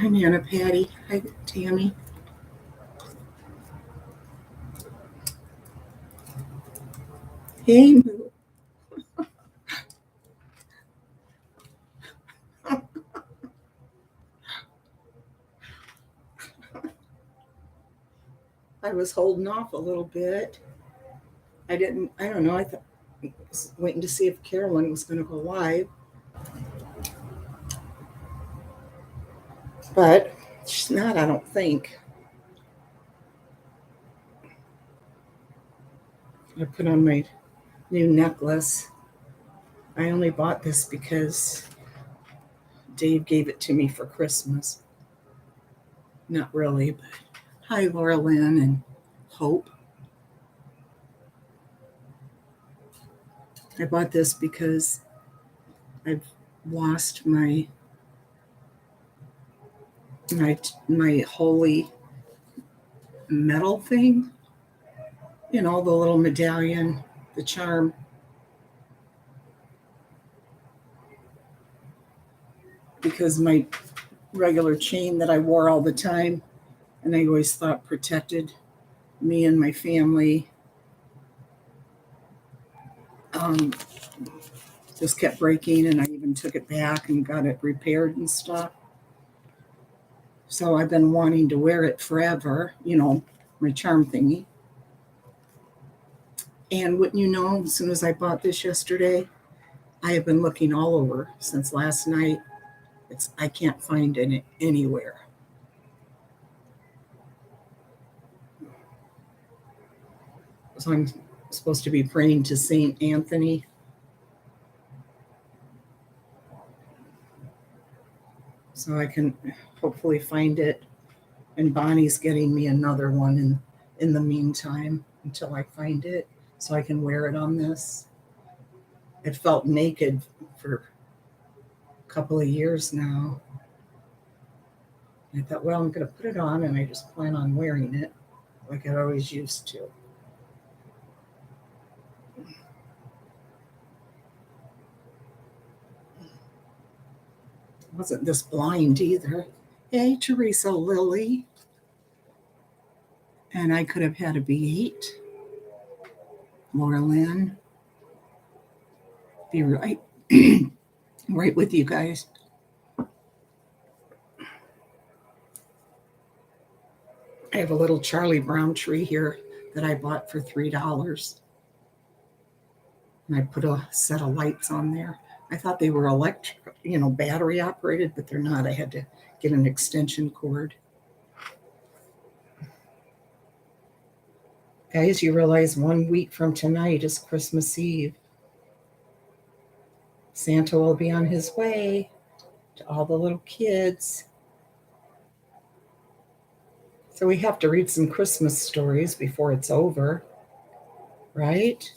Hi, Nana Patty. Hi, Tammy. Hey, Moo. I was holding off a little bit. I don't know. I was waiting to see if Carolyn was going to go live, but she's not, I don't think. I put on my new necklace. I only bought this because Dave gave it to me for Christmas. Not really, but hi, Laura Lynn and Hope. I bought this because I've lost my holy metal thing. You know, the little medallion, the charm. Because my regular chain that I wore all the time and I always thought protected me and my family just kept breaking, and I even took it back and got it repaired and stuff. So I've been wanting to wear it forever, you know, my charm thingy. And wouldn't you know, as soon as I bought this yesterday, I have been looking all over since last night. I can't find it anywhere. So I'm supposed to be praying to Saint Anthony. So I can hopefully find it. And Bonnie's getting me another one in the meantime until I find it so I can wear it on this. It felt naked for a couple of years now. I thought, well, I'm going to put it on and I just plan on wearing it like I always used to. Wasn't this blind either. Hey, Teresa Lily. And I could have had a B8. Laura Lynn. Be right, right with you guys. I have a little Charlie Brown tree here that I bought for $3. And I put a set of lights on there. I thought they were electric, you know, battery operated, but they're not. I had to get an extension cord. Guys, you realize 1 week from tonight is Christmas Eve. Santa will be on his way to all the little kids. So we have to read some Christmas stories before it's over, right?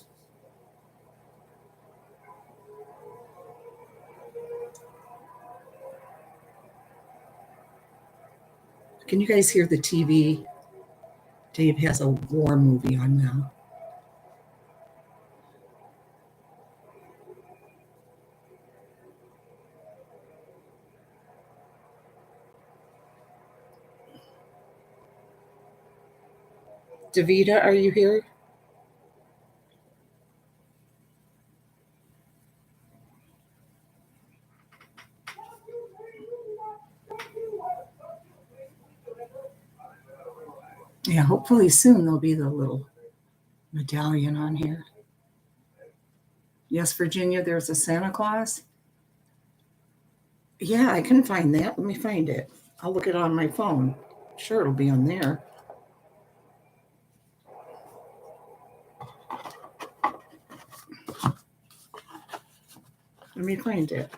Can you guys hear the TV? Dave has a war movie on now. Davida, are you here? Yeah, hopefully soon there'll be the little medallion on here. Yes, Virginia, there's a Santa Claus. Yeah, I can find that. Let me find it. I'll look it on my phone. Sure, it'll be on there. Let me find it.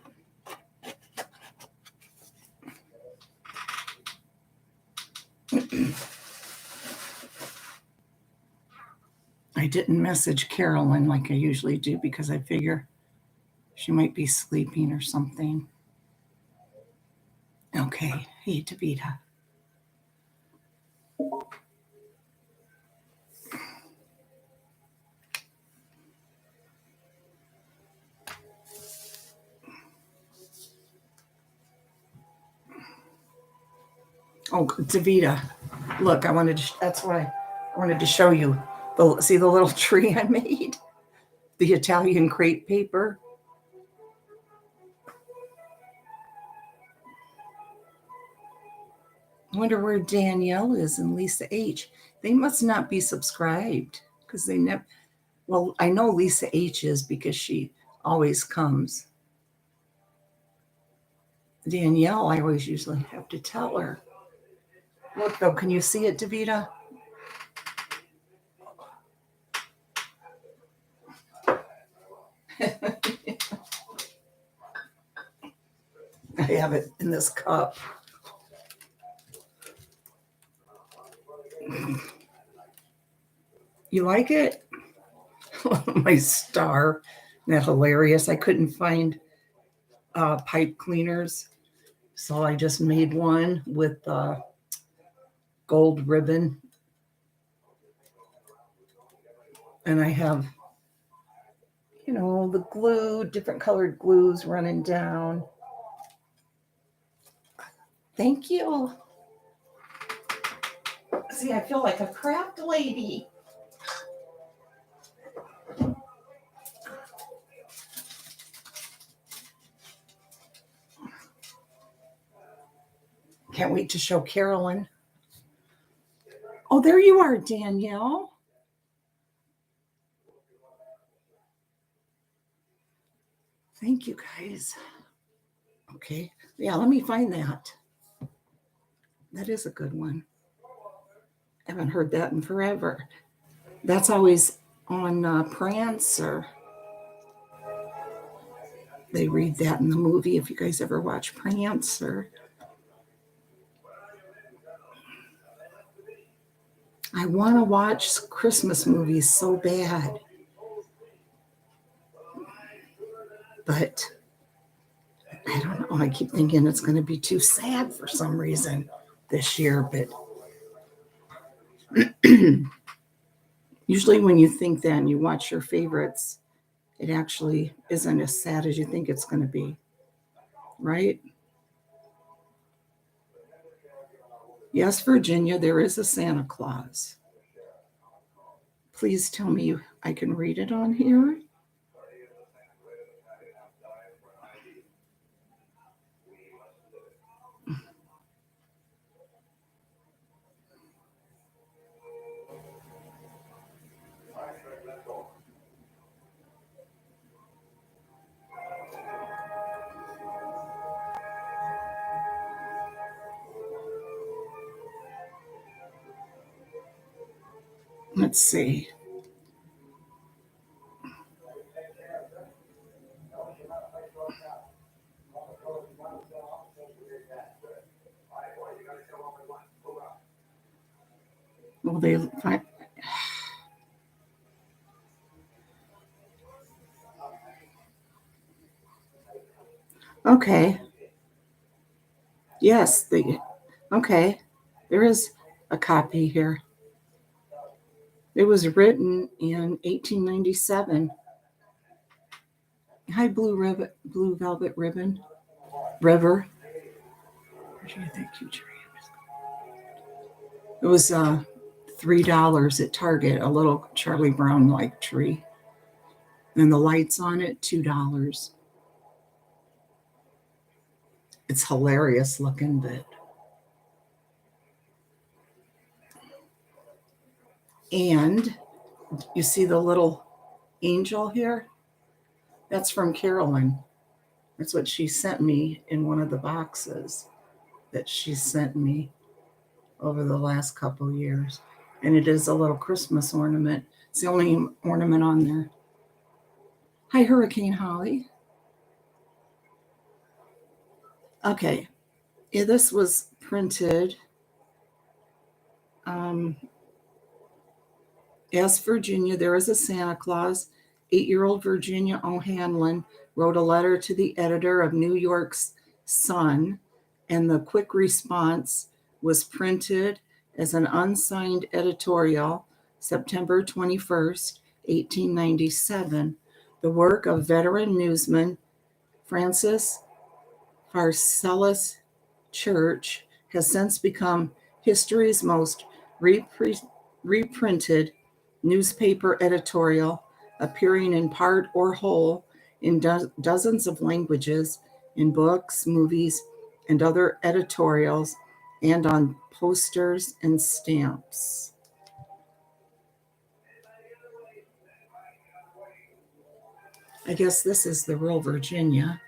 I didn't message Carolyn like I usually do because I figure she might be sleeping or something. Okay, hey, Davida. Oh, Davita, look, that's why I wanted to show you. See the little tree I made? The Italian crepe paper. I wonder where Danielle is and Lisa H. They must not be subscribed because they never. Well, I know Lisa H is because she always comes. Danielle, I always usually have to tell her. Look, though, can you see it, Davita? I have it in this cup. You like it? My star. Isn't that hilarious? I couldn't find pipe cleaners, so I just made one with gold ribbon. And I have, the glue, different colored glues running down. Thank you. See, I feel like a craft lady. Can't wait to show Carolyn. Oh, there you are, Danielle. Thank you, guys. Okay. Yeah, let me find that. That is a good one. I haven't heard that in forever. That's always on Prancer. They read that in the movie if you guys ever watch Prancer. I want to watch Christmas movies so bad. But I don't know. I keep thinking it's going to be too sad for some reason this year. But usually when you think that and you watch your favorites, it actually isn't as sad as you think it's going to be. Right? Yes, Virginia, there is a Santa Claus. Please tell me I can read it on here. Let's see. Well, they find. Okay. Yes, okay. There is a copy here. It was written in 1897. Hi, Blue Velvet Ribbon. River. Where do you think you dream? It was $3 at Target, a little Charlie Brown like tree. And the lights on it, $2. It's hilarious looking, but. And you see the little angel here? That's from Carolyn. That's what she sent me in one of the boxes that she sent me over the last couple years. And it is a little Christmas ornament. It's the only ornament on there. Hi, Hurricane Holly. Okay. Yeah, this was printed. As Virginia, there is a Santa Claus. 8-year-old Virginia O'Hanlon wrote a letter to the editor of New York's Sun, and the quick response was printed as an unsigned editorial September 21st, 1897, the work of veteran newsman Francis Pharcellus Church, has since become history's most reprinted newspaper editorial, appearing in part or whole in dozens of languages, in books, movies, and other editorials, and on posters and stamps. I guess this is the real Virginia.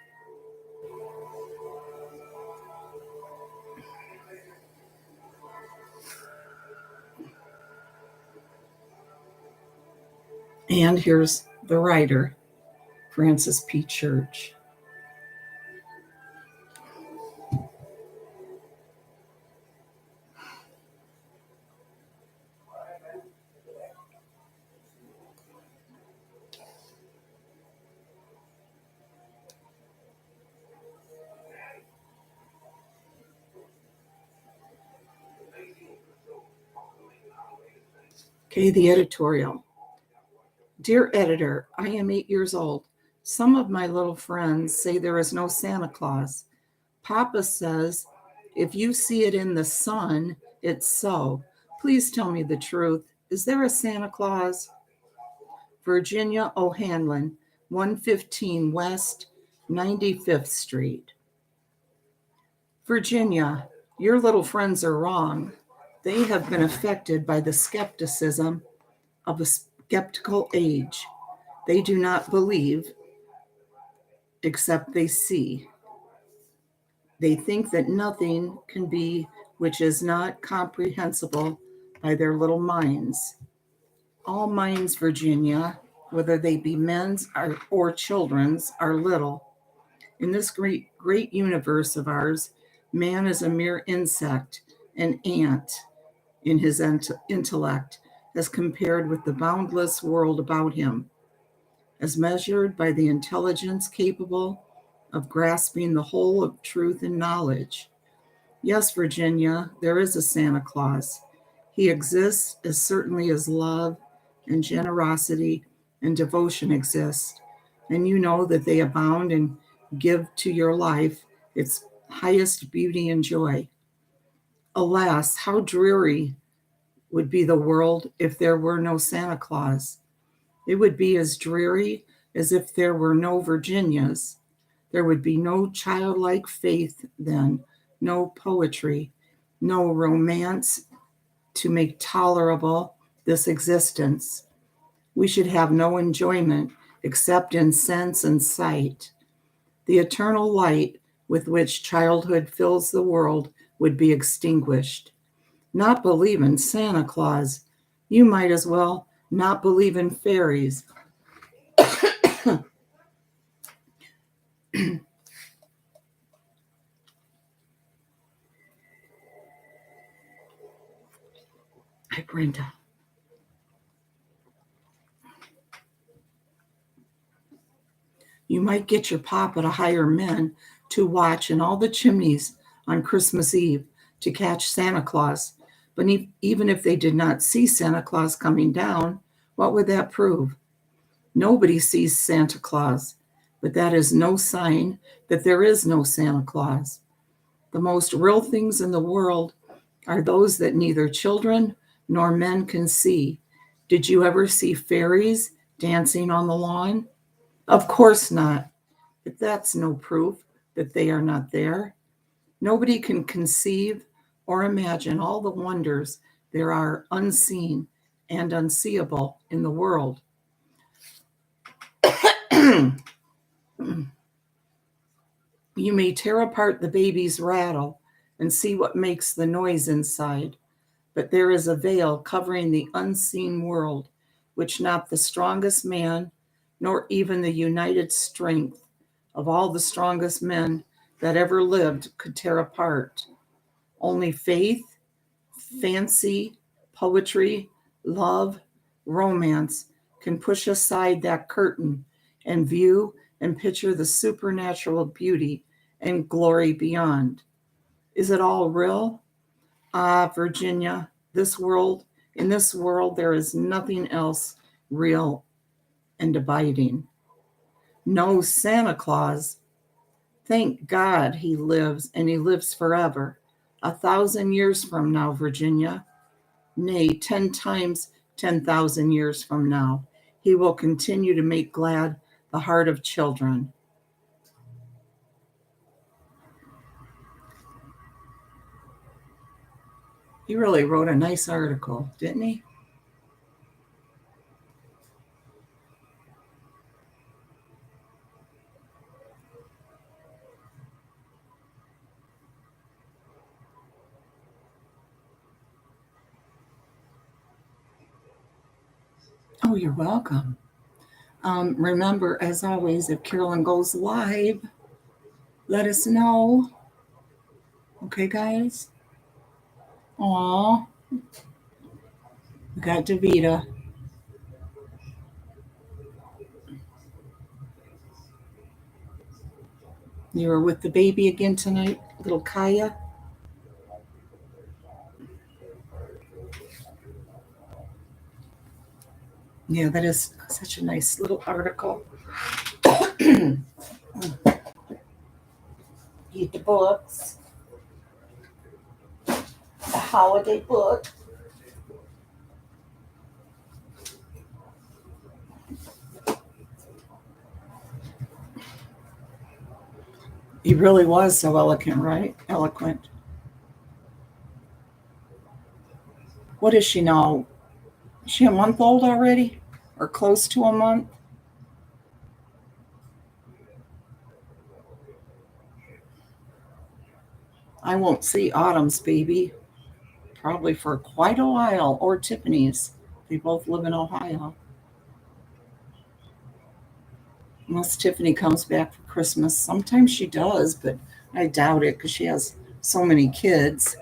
And here's the writer, Francis P. Church. Okay, the editorial. Dear editor, I am 8 years old. Some of my little friends say there is no Santa Claus. Papa says, if you see it in the sun, it's so. Please tell me the truth. Is there a Santa Claus? Virginia O'Hanlon, 115 West 95th Street. Virginia, your little friends are wrong. They have been affected by the skepticism of a skeptical age. They do not believe, except they see. They think that nothing can be which is not comprehensible by their little minds. All minds, Virginia, whether they be men's or children's, are little. In this great universe of ours, man is a mere insect, an ant in his intellect, as compared with the boundless world about him, as measured by the intelligence capable of grasping the whole of truth and knowledge. Yes, Virginia, there is a Santa Claus. He exists as certainly as love and generosity and devotion exist, and you know that they abound and give to your life its highest beauty and joy. Alas, how dreary would be the world if there were no Santa Claus. It would be as dreary as if there were no Virginias. There would be no childlike faith then, no poetry, no romance to make tolerable this existence. We should have no enjoyment except in sense and sight. The eternal light with which childhood fills the world would be extinguished. Not believe in Santa Claus. You might as well not believe in fairies. Hi, Brenda. You might get your papa to hire men to watch in all the chimneys on Christmas Eve to catch Santa Claus. But even if they did not see Santa Claus coming down, what would that prove? Nobody sees Santa Claus, but that is no sign that there is no Santa Claus. The most real things in the world are those that neither children nor men can see. Did you ever see fairies dancing on the lawn? Of course not, but that's no proof that they are not there. Nobody can conceive or imagine all the wonders there are unseen and unseeable in the world. You may tear apart the baby's rattle and see what makes the noise inside, but there is a veil covering the unseen world, which not the strongest man, nor even the united strength of all the strongest men that ever lived could tear apart. Only faith, fancy, poetry, love, romance can push aside that curtain and view and picture the supernatural beauty and glory beyond. Is it all real? Ah, Virginia, in this world, there is nothing else real and abiding. No Santa Claus. Thank God he lives and he lives forever. 1,000 years from now, Virginia, nay, 10 times 10,000 years from now, he will continue to make glad the heart of children. He really wrote a nice article, didn't he? Oh, you're welcome. Remember, as always, if Carolyn goes live, let us know. Okay, guys? Aw. We got Davita. You were with the baby again tonight, little Kaya? Yeah, that is such a nice little article. Eat the books. The holiday book. He really was so eloquent, right? Eloquent. What is she now? Is she a month old already? Or close to a month? I won't see Autumn's baby probably for quite a while, or Tiffany's. They both live in Ohio. Unless Tiffany comes back for Christmas. Sometimes she does, but I doubt it because she has so many kids.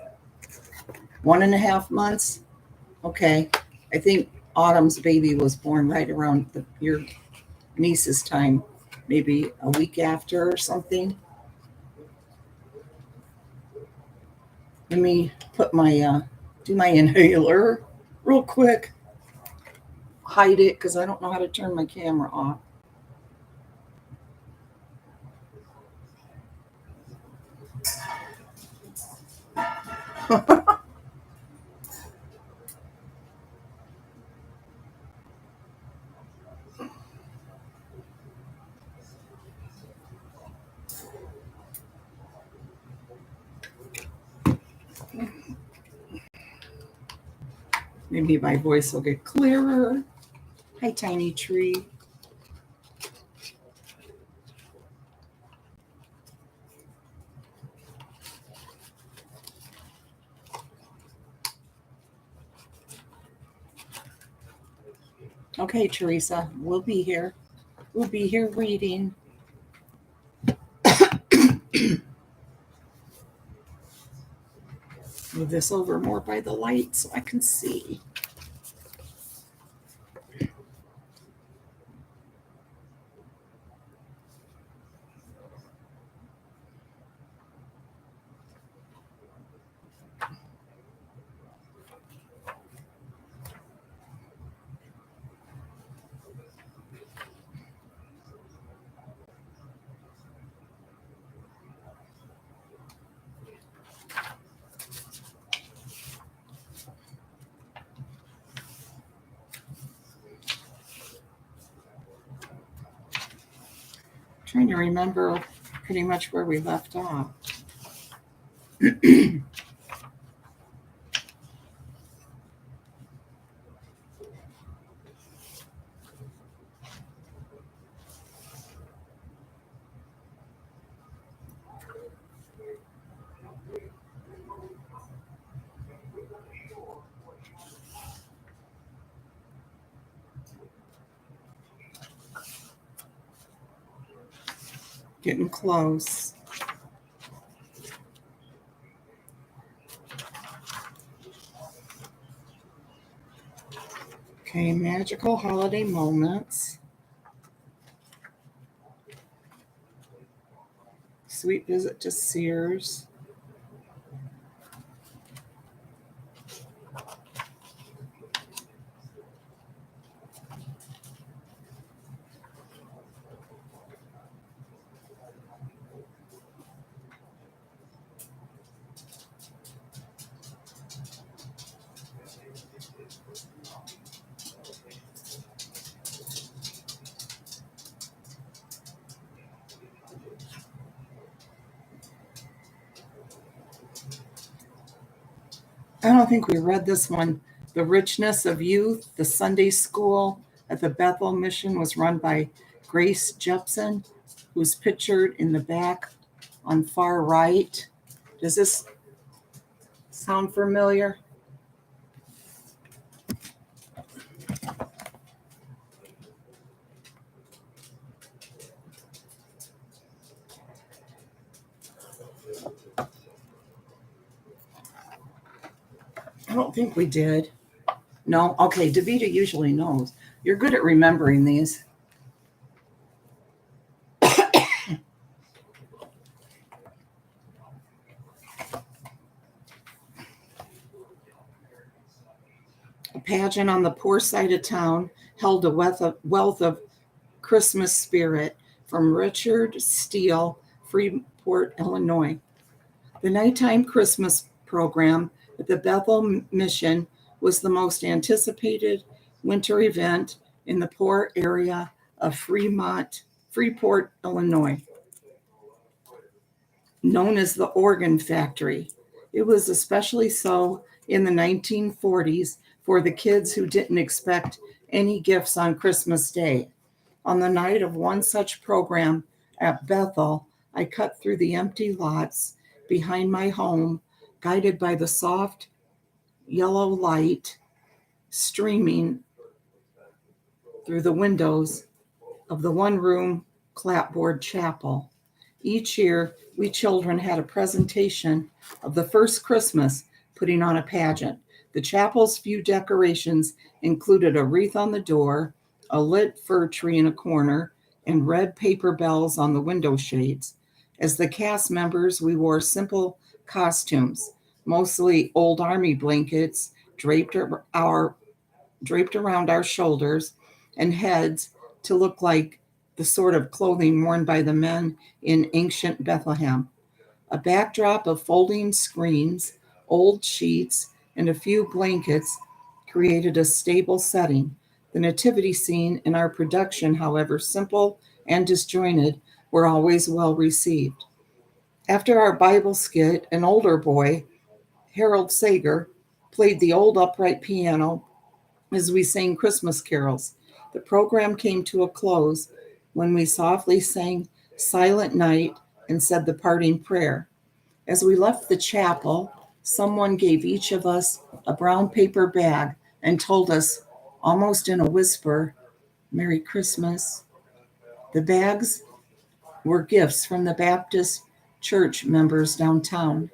1.5 months? Okay. I think Autumn's baby was born right around your niece's time, maybe a week after or something. Let me put do my inhaler real quick. Hide it because I don't know how to turn my camera off. Maybe my voice will get clearer. Hi, tiny tree. Okay, Teresa, we'll be here. We'll be here reading. Move this over more by the light so I can see. Trying to remember pretty much where we left off. Getting close. Okay, magical holiday moments. Sweet visit to Sears. I don't think we read this one. The Richness of Youth, the Sunday school at the Bethel Mission was run by Grace Jepson, who's pictured in the back on far right. Does this sound familiar? I don't think we did. No? Okay, Davita usually knows. You're good at remembering these. A pageant on the poor side of town held a wealth of Christmas spirit from Richard Steele, Freeport, Illinois. The nighttime Christmas program at the Bethel Mission was the most anticipated winter event in the poor area of Freeport, Illinois, known as the Organ Factory. It was especially so in the 1940s for the kids who didn't expect any gifts on Christmas Day. On the night of one such program at Bethel, I cut through the empty lots behind my home, guided by the soft yellow light streaming through the windows of the one room clapboard chapel. Each year, we children had a presentation of the first Christmas putting on a pageant. The chapel's few decorations included a wreath on the door, a lit fir tree in a corner, and red paper bells on the window shades. As the cast members, we wore simple costumes, mostly old army blankets draped around our shoulders and heads to look like the sort of clothing worn by the men in ancient Bethlehem. A backdrop of folding screens, old sheets, and a few blankets created a stable setting. The nativity scene in our production, however simple and disjointed, were always well received. After our Bible skit, an older boy, Harold Sager, played the old upright piano as we sang Christmas carols. The program came to a close when we softly sang Silent Night and said the parting prayer. As we left the chapel, someone gave each of us a brown paper bag and told us, almost in a whisper, Merry Christmas. The bags were gifts from the Baptist church members downtown.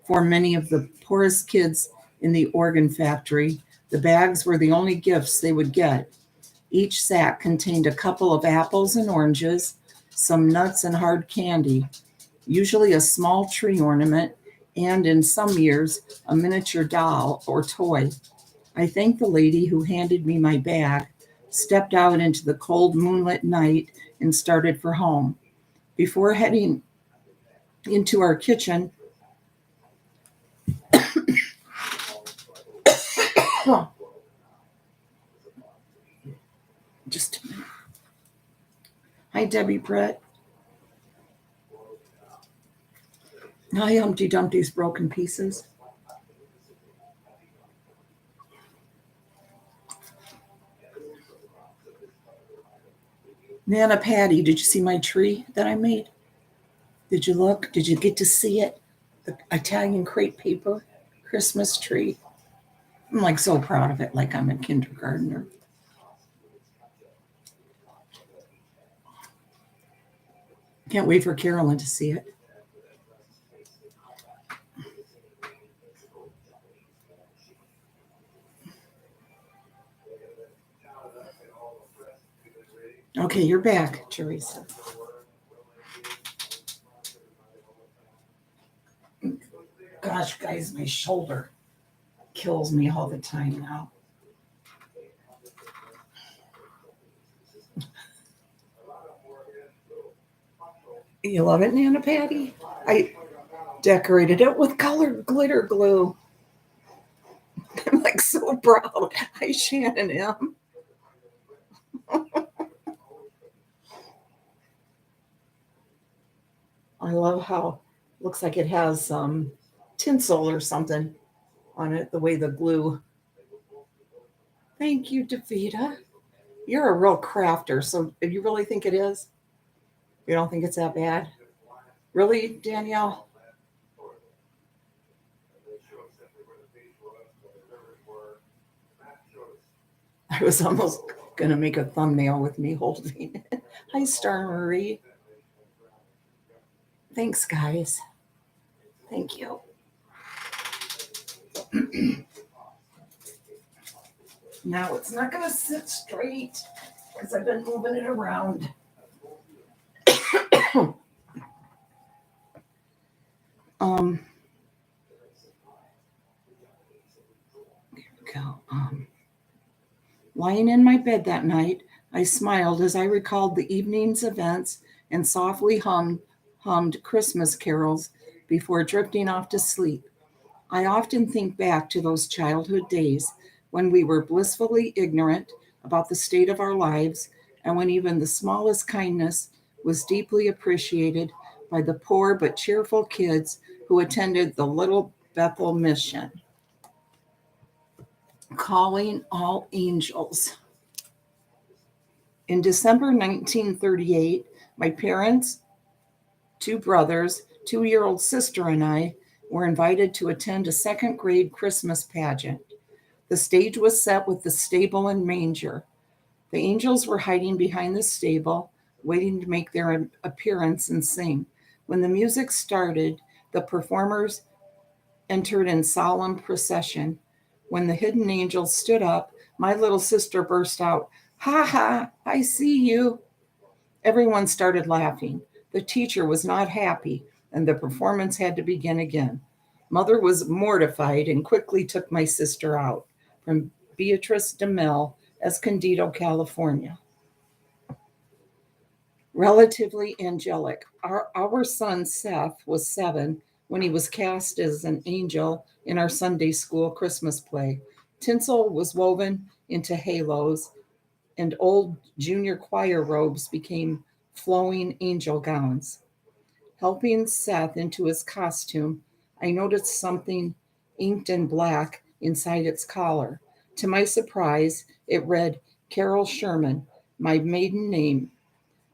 For many of the poorest kids in the organ factory, the bags were the only gifts they would get. Each sack contained a couple of apples and oranges, some nuts and hard candy, usually a small tree ornament, and in some years, a miniature doll or toy. I thanked the lady who handed me my bag, stepped out into the cold moonlit night, and started for home. Before heading into our kitchen, just a minute. Hi, Debbie Brett. Hi, Humpty Dumpty's broken pieces. Nana Patty, did you see my tree that I made? Did you look? Did you get to see it? The Italian crepe paper Christmas tree. I'm like so proud of it, like I'm a kindergartner. Can't wait for Carolyn to see it. Okay, you're back, Teresa. Gosh, guys, my shoulder kills me all the time now. You love it, Nana Patty? I decorated it with colored glitter glue. I'm like so proud. Hi, Shannon M. I love how it looks like it has tinsel or something. on it, the way the glue. Thank you, Davita. You're a real crafter, so you really think it is? You don't think it's that bad? Really, Danielle? I was almost going to make a thumbnail with me holding it. Hi, Star Marie. Thanks, guys. Thank you. Now it's not going to sit straight because I've been moving it around. Here we go. Lying in my bed that night, I smiled as I recalled the evening's events and softly hummed Christmas carols before drifting off to sleep. I often think back to those childhood days when we were blissfully ignorant about the state of our lives and when even the smallest kindness was deeply appreciated by the poor but cheerful kids who attended the Little Bethel Mission. Calling all angels. In December 1938, my parents, two brothers, 2-year-old sister, and I were invited to attend a second grade Christmas pageant. The stage was set with the stable and manger. The angels were hiding behind the stable, waiting to make their appearance and sing. When the music started, the performers entered in solemn procession. When the hidden angels stood up, my little sister burst out, "Ha ha, I see you." Everyone started laughing. The teacher was not happy, and the performance had to begin again. Mother was mortified and quickly took my sister out from Beatrice DeMille, Escondido, California. Relatively angelic. Our son Seth was 7 when he was cast as an angel in our Sunday school Christmas play. Tinsel was woven into halos, and old junior choir robes became flowing angel gowns. Helping Seth into his costume, I noticed something inked in black inside its collar. To my surprise, it read Carol Sherman, my maiden name.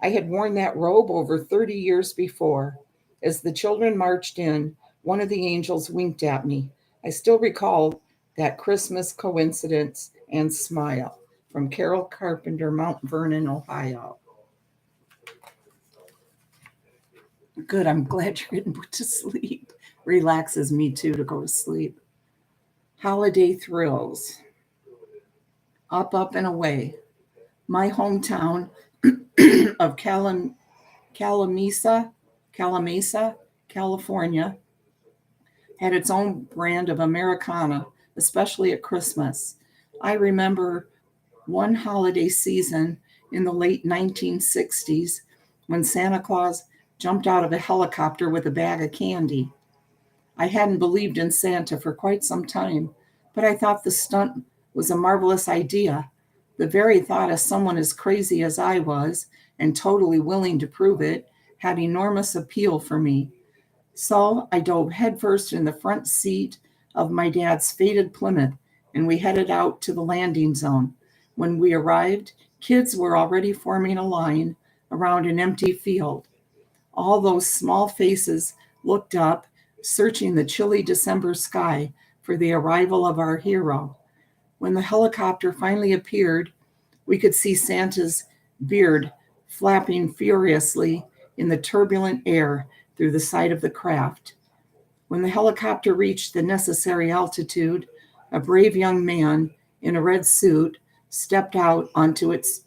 I had worn that robe over 30 years before. As the children marched in, one of the angels winked at me. I still recall that Christmas coincidence and smile. From Carol Carpenter, Mount Vernon, Ohio. Good, I'm glad you're getting put to sleep. Relaxes me too to go to sleep. Holiday thrills. Up, and away. My hometown of Calamasa, California, had its own brand of Americana, especially at Christmas. I remember one holiday season in the late 1960s when Santa Claus jumped out of a helicopter with a bag of candy. I hadn't believed in Santa for quite some time, but I thought the stunt was a marvelous idea. The very thought of someone as crazy as I was and totally willing to prove it had enormous appeal for me. So I dove headfirst in the front seat of my dad's faded Plymouth, and we headed out to the landing zone. When we arrived, kids were already forming a line around an empty field. All those small faces looked up, searching the chilly December sky for the arrival of our hero. When the helicopter finally appeared, we could see Santa's beard flapping furiously in the turbulent air through the side of the craft. When the helicopter reached the necessary altitude, a brave young man in a red suit stepped out onto its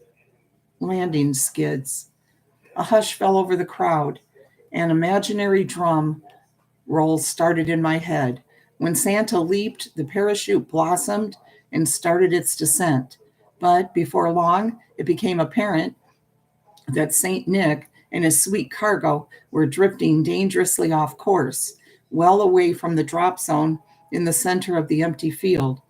landing skids. A hush fell over the crowd. An imaginary drum roll started in my head. When Santa leaped, the parachute blossomed and started its descent. But before long, it became apparent that St. Nick and his sweet cargo were drifting dangerously off course, well away from the drop zone in the center of the empty field.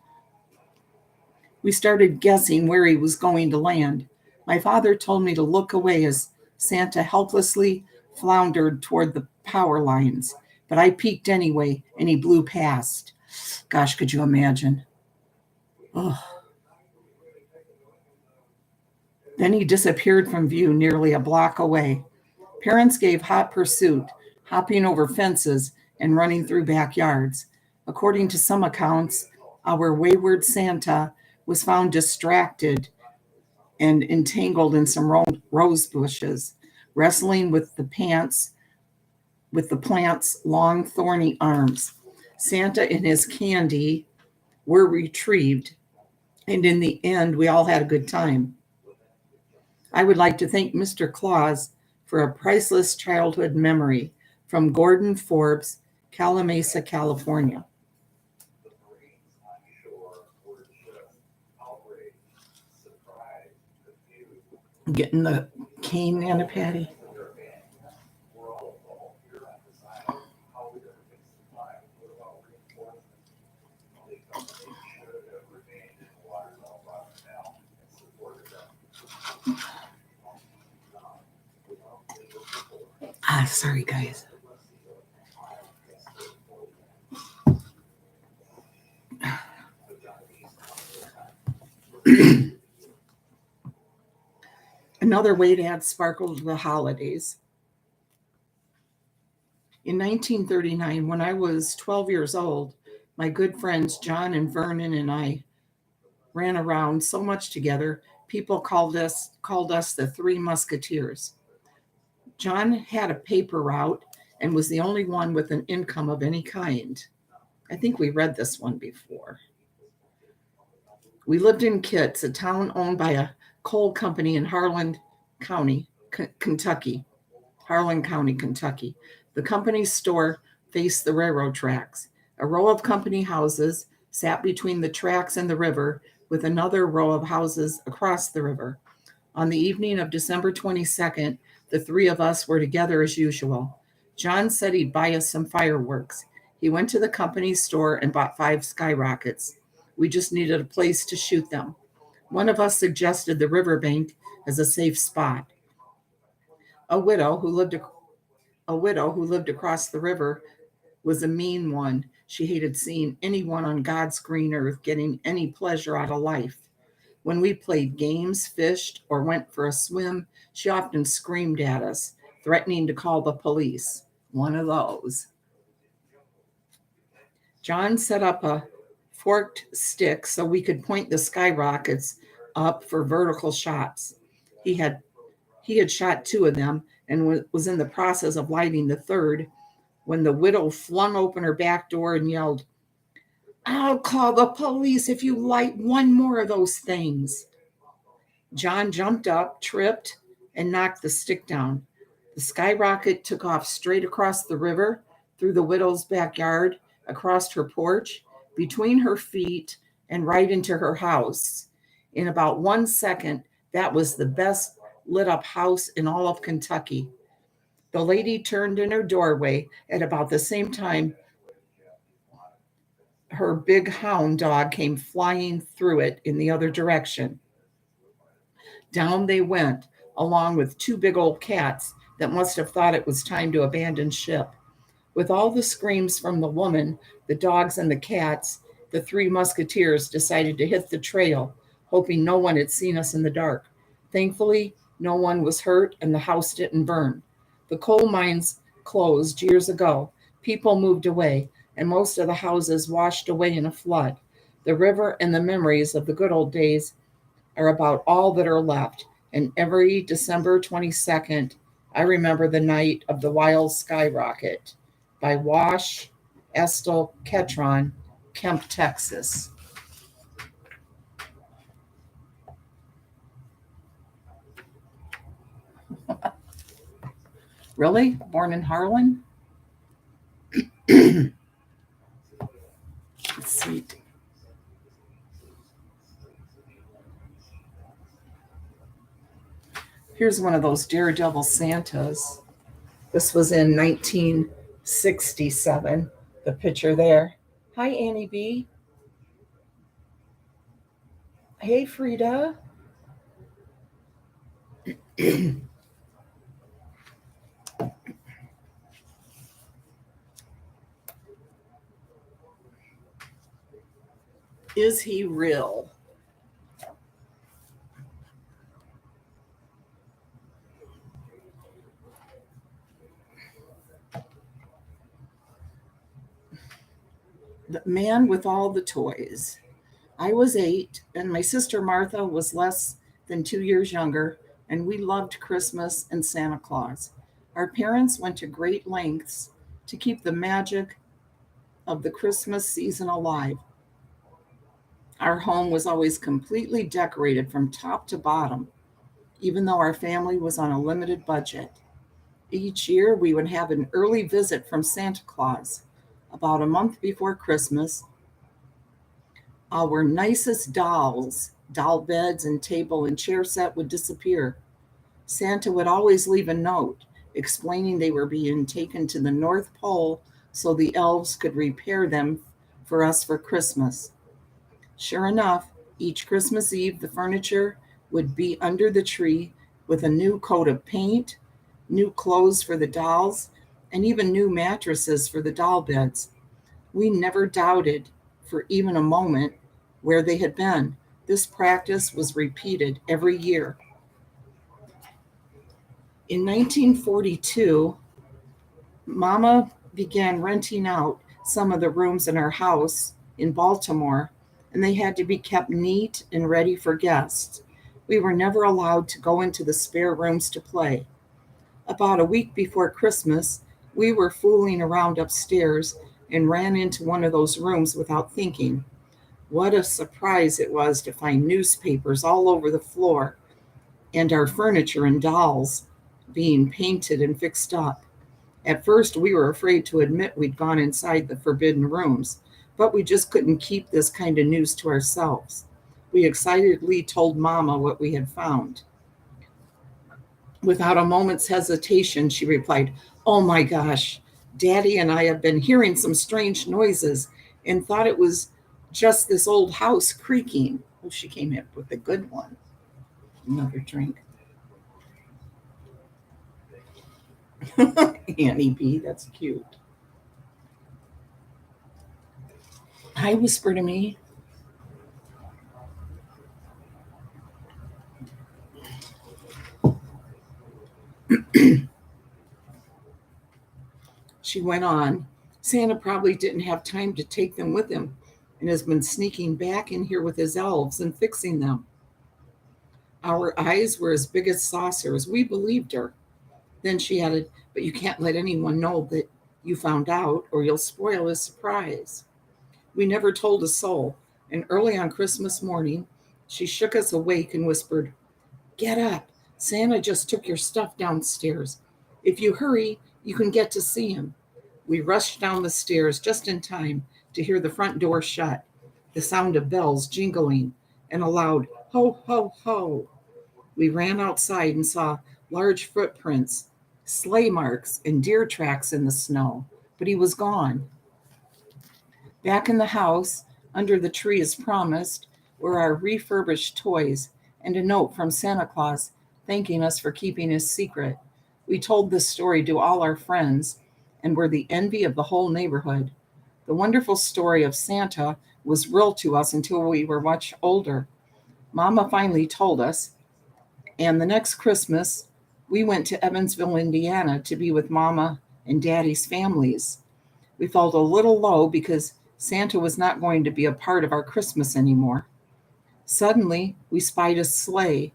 We started guessing where he was going to land. My father told me to look away as Santa helplessly floundered toward the power lines, but I peeked anyway, and he blew past. Gosh, could you imagine? Oh. Then he disappeared from view nearly a block away. Parents gave hot pursuit, hopping over fences and running through backyards. According to some accounts, our wayward Santa was found distracted and entangled in some rose bushes, wrestling with the plant's long thorny arms. Santa and his candy were retrieved, and in the end, we all had a good time. I would like to thank Mr. Claus for a priceless childhood memory from Gordon Forbes, Calamasa, California. Getting the cane, Anna Patty. Sorry, guys. Another way to add sparkle to the holidays. In 1939, when I was 12 years old, my good friends John and Vernon and I ran around so much together, people called us the Three Musketeers. John had a paper route and was the only one with an income of any kind. I think we read this one before. We lived in Kitts, a town owned by a coal company in Harlan County, Kentucky. Harlan County, Kentucky. The company's store faced the railroad tracks. A row of company houses sat between the tracks and the river, with another row of houses across the river. On the evening of December 22nd, the three of us were together as usual. John said he'd buy us some fireworks. He went to the company's store and bought 5 skyrockets. We just needed a place to shoot them. One of us suggested the riverbank as a safe spot. A widow who lived across the river was a mean one. She hated seeing anyone on God's green earth getting any pleasure out of life. When we played games, fished, or went for a swim, she often screamed at us, threatening to call the police. One of those. John set up a forked stick so we could point the skyrockets up for vertical shots. He had shot 2 of them and was in the process of lighting the third when the widow flung open her back door and yelled, "I'll call the police if you light one more of those things." John jumped up, tripped, and knocked the stick down. The skyrocket took off straight across the river, through the widow's backyard, across her porch, between her feet, and right into her house. In about 1 second, that was the best lit up house in all of Kentucky. The lady turned in her doorway at about the same time her big hound dog came flying through it in the other direction. Down they went, along with 2 big old cats that must have thought it was time to abandon ship. With all the screams from the woman, the dogs, and the cats, the 3 musketeers decided to hit the trail, hoping no one had seen us in the dark. Thankfully, no one was hurt and the house didn't burn. The coal mines closed years ago. People moved away, and most of the houses washed away in a flood. The river and the memories of the good old days are about all that are left. And every December 22nd, I remember the night of the wild skyrocket by Wash Estel Ketron, Kemp, Texas. Really? Born in Harlan? Let's see. Here's one of those Daredevil Santas. This was in 1967. The picture there. Hi, Annie B. Hey, Frida. Is he real? The man with all the toys. I was 8, and my sister Martha was less than 2 years younger, and we loved Christmas and Santa Claus. Our parents went to great lengths to keep the magic of the Christmas season alive. Our home was always completely decorated from top to bottom, even though our family was on a limited budget. Each year, we would have an early visit from Santa Claus. About a month before Christmas, our nicest dolls, doll beds, and table and chair set would disappear. Santa would always leave a note explaining they were being taken to the North Pole so the elves could repair them for us for Christmas. Sure enough, each Christmas Eve, the furniture would be under the tree with a new coat of paint, new clothes for the dolls, and even new mattresses for the doll beds. We never doubted for even a moment where they had been. This practice was repeated every year. In 1942, Mama began renting out some of the rooms in our house in Baltimore, and they had to be kept neat and ready for guests. We were never allowed to go into the spare rooms to play. About a week before Christmas, we were fooling around upstairs and ran into one of those rooms without thinking. What a surprise it was to find newspapers all over the floor and our furniture and dolls being painted and fixed up. At first, we were afraid to admit we'd gone inside the forbidden rooms, but we just couldn't keep this kind of news to ourselves. We excitedly told Mama what we had found. Without a moment's hesitation, she replied, "Oh my gosh, Daddy and I have been hearing some strange noises and thought it was just this old house creaking." Oh, she came up with a good one. Another drink. Annie B, that's cute. Hi, whisper to me. She went on. Santa probably didn't have time to take them with him and has been sneaking back in here with his elves and fixing them. Our eyes were as big as saucers. We believed her. Then she added, "But you can't let anyone know that you found out, or you'll spoil his surprise." We never told a soul, and early on Christmas morning, she shook us awake and whispered, "Get up. Santa just took your stuff downstairs. If you hurry, you can get to see him." We rushed down the stairs just in time to hear the front door shut, the sound of bells jingling, and a loud ho, ho, ho. We ran outside and saw large footprints, sleigh marks, and deer tracks in the snow, but he was gone. Back in the house, under the tree as promised, were our refurbished toys and a note from Santa Claus thanking us for keeping his secret. We told this story to all our friends and were the envy of the whole neighborhood. The wonderful story of Santa was real to us until we were much older. Mama finally told us, and the next Christmas, we went to Evansville, Indiana to be with Mama and Daddy's families. We felt a little low because Santa was not going to be a part of our Christmas anymore. Suddenly, we spied a sleigh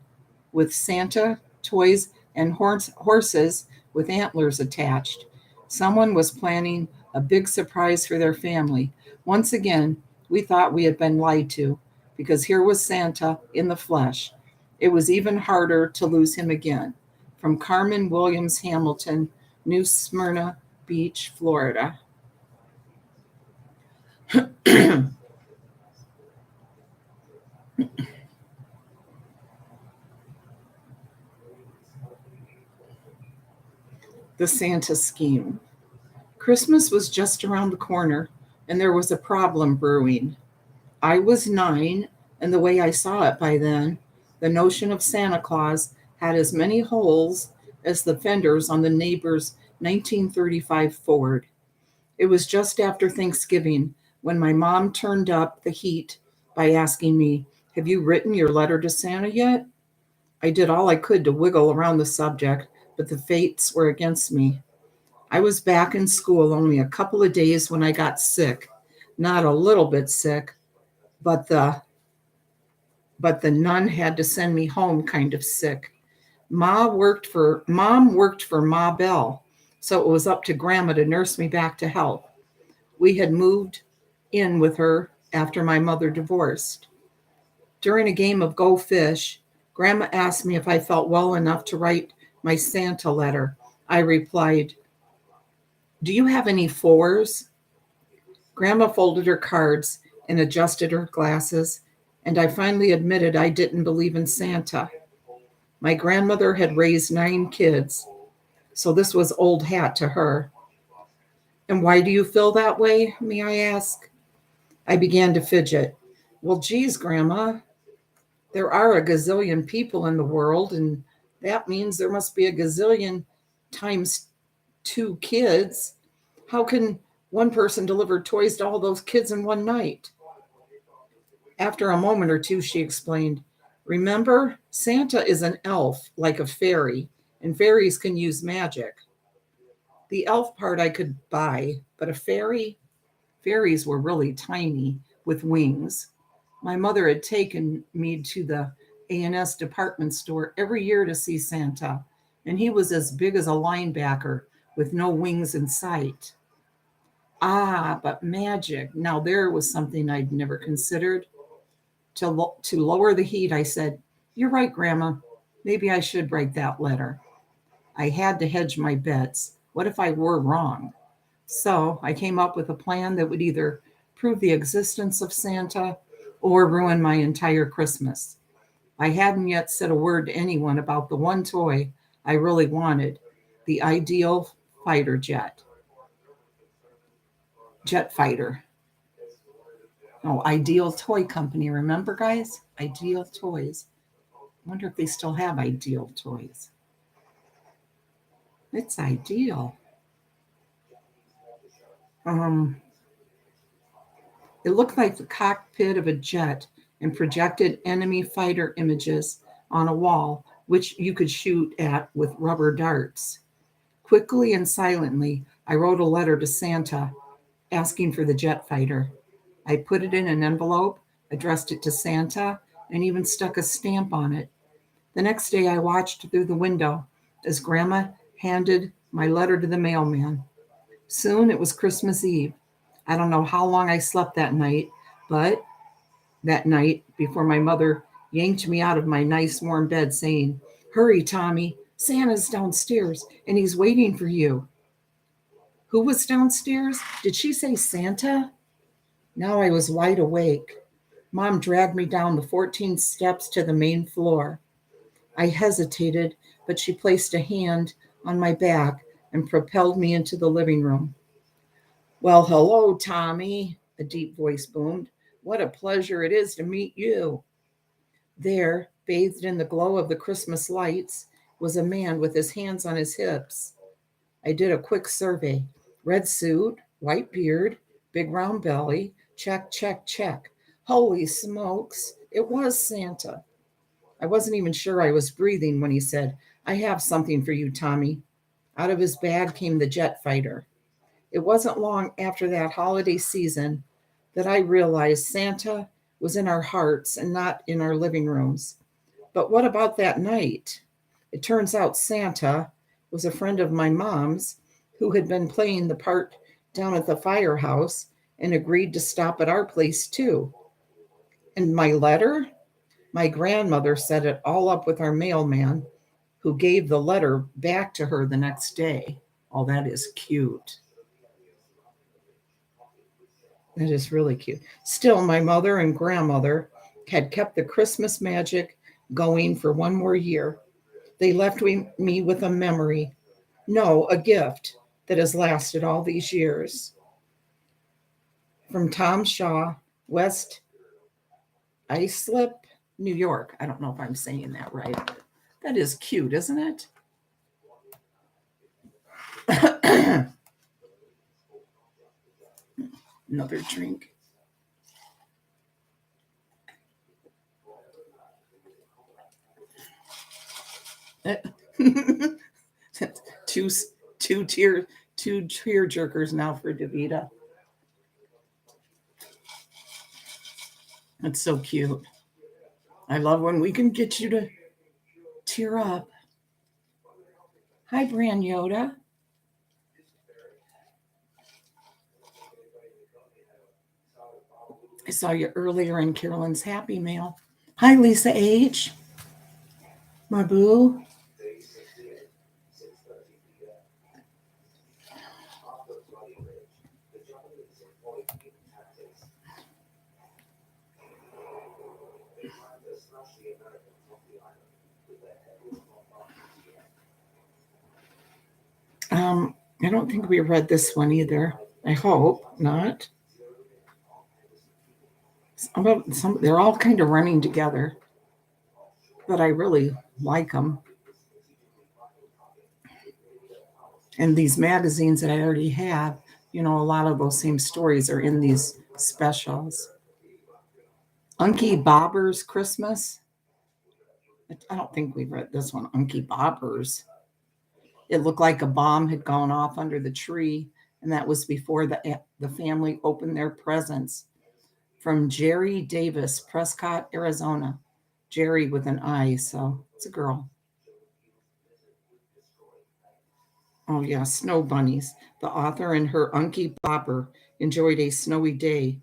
with Santa, toys, and horses with antlers attached. Someone was planning a big surprise for their family. Once again, we thought we had been lied to because here was Santa in the flesh. It was even harder to lose him again. From Carmen Williams Hamilton, New Smyrna Beach, Florida. The Santa scheme. Christmas was just around the corner, and there was a problem brewing. I was 9, and the way I saw it by then, the notion of Santa Claus had as many holes as the fenders on the neighbor's 1935 Ford. It was just after Thanksgiving when my mom turned up the heat by asking me, "Have you written your letter to Santa yet?" I did all I could to wiggle around the subject, but the fates were against me. I was back in school only a couple of days when I got sick. Not a little bit sick, but the nun had to send me home kind of sick. Mom worked for Ma Bell, so it was up to Grandma to nurse me back to health. We had moved in with her after my mother divorced. During a game of Go Fish, Grandma asked me if I felt well enough to write my Santa letter. I replied, "Do you have any fours?" Grandma folded her cards and adjusted her glasses, and I finally admitted I didn't believe in Santa. My grandmother had raised 9 kids, so this was old hat to her. "And why do you feel that way, may I ask?" I began to fidget. "Well, geez, Grandma, there are a gazillion people in the world, and that means there must be a gazillion times 2 kids. How can one person deliver toys to all those kids in one night?" After a moment or two, she explained, "Remember, Santa is an elf, like a fairy, and fairies can use magic. The elf part I could buy, but a fairies were really tiny with wings. My mother had taken me to the A&S department store every year to see Santa, and he was as big as a linebacker with no wings in sight. Ah, but magic. Now there was something I'd never considered. To lower the heat, I said, "You're right, Grandma. Maybe I should write that letter." I had to hedge my bets. What if I were wrong? So I came up with a plan that would either prove the existence of Santa or ruin my entire Christmas. I hadn't yet said a word to anyone about the one toy I really wanted, the ideal fighter jet. Jet fighter. Oh, Ideal Toy Company. Remember, guys? Ideal Toys. I wonder if they still have Ideal Toys. It's ideal. Um, it looked like the cockpit of a jet and projected enemy fighter images on a wall, which you could shoot at with rubber darts. Quickly and silently, I wrote a letter to Santa asking for the jet fighter. I put it in an envelope, addressed it to Santa, and even stuck a stamp on it. The next day, I watched through the window as Grandma handed my letter to the mailman. Soon it was Christmas Eve. I don't know how long I slept that night, but that night, before my mother yanked me out of my nice warm bed, saying, "Hurry, Tommy, Santa's downstairs and he's waiting for you." Who was downstairs? Did she say Santa? Now I was wide awake. Mom dragged me down the 14 steps to the main floor. I hesitated, but she placed a hand on my back and propelled me into the living room. "Well, hello, Tommy," a deep voice boomed. "What a pleasure it is to meet you." There, bathed in the glow of the Christmas lights, was a man with his hands on his hips. I did a quick survey. Red suit, white beard, big round belly. Check, check, check. Holy smokes, it was Santa. I wasn't even sure I was breathing when he said, "I have something for you, Tommy." Out of his bag came the jet fighter. It wasn't long after that holiday season that I realized Santa was in our hearts and not in our living rooms. But what about that night? It turns out Santa was a friend of my mom's who had been playing the part down at the firehouse and agreed to stop at our place too. And my letter? My grandmother set it all up with our mailman, who gave the letter back to her the next day. Oh, that is cute. That is really cute. Still, my mother and grandmother had kept the Christmas magic going for one more year. They left me with a memory, no, a gift that has lasted all these years. From Tom Shaw, West Islip, New York. I don't know if I'm saying that right. That is cute, isn't it? Another drink. two tear jerkers now for Davita. That's so cute. I love when we can get you to tear up. Hi, Bran Yoda. I saw you earlier in Carolyn's Happy Mail. Hi, Lisa H. My boo. I don't think we read this one either. I hope not. They're all kind of running together, but I really like them. And these magazines that I already have, a lot of those same stories are in these specials. Unky Bobber's Christmas. I don't think we read this one, Unky Bobber's. It looked like a bomb had gone off under the tree, and that was before the family opened their presents. From Jerry Davis, Prescott, Arizona. Jerry with an I, so it's a girl. Oh, yeah, Snow Bunnies. The author and her Unky Bobber enjoyed a snowy day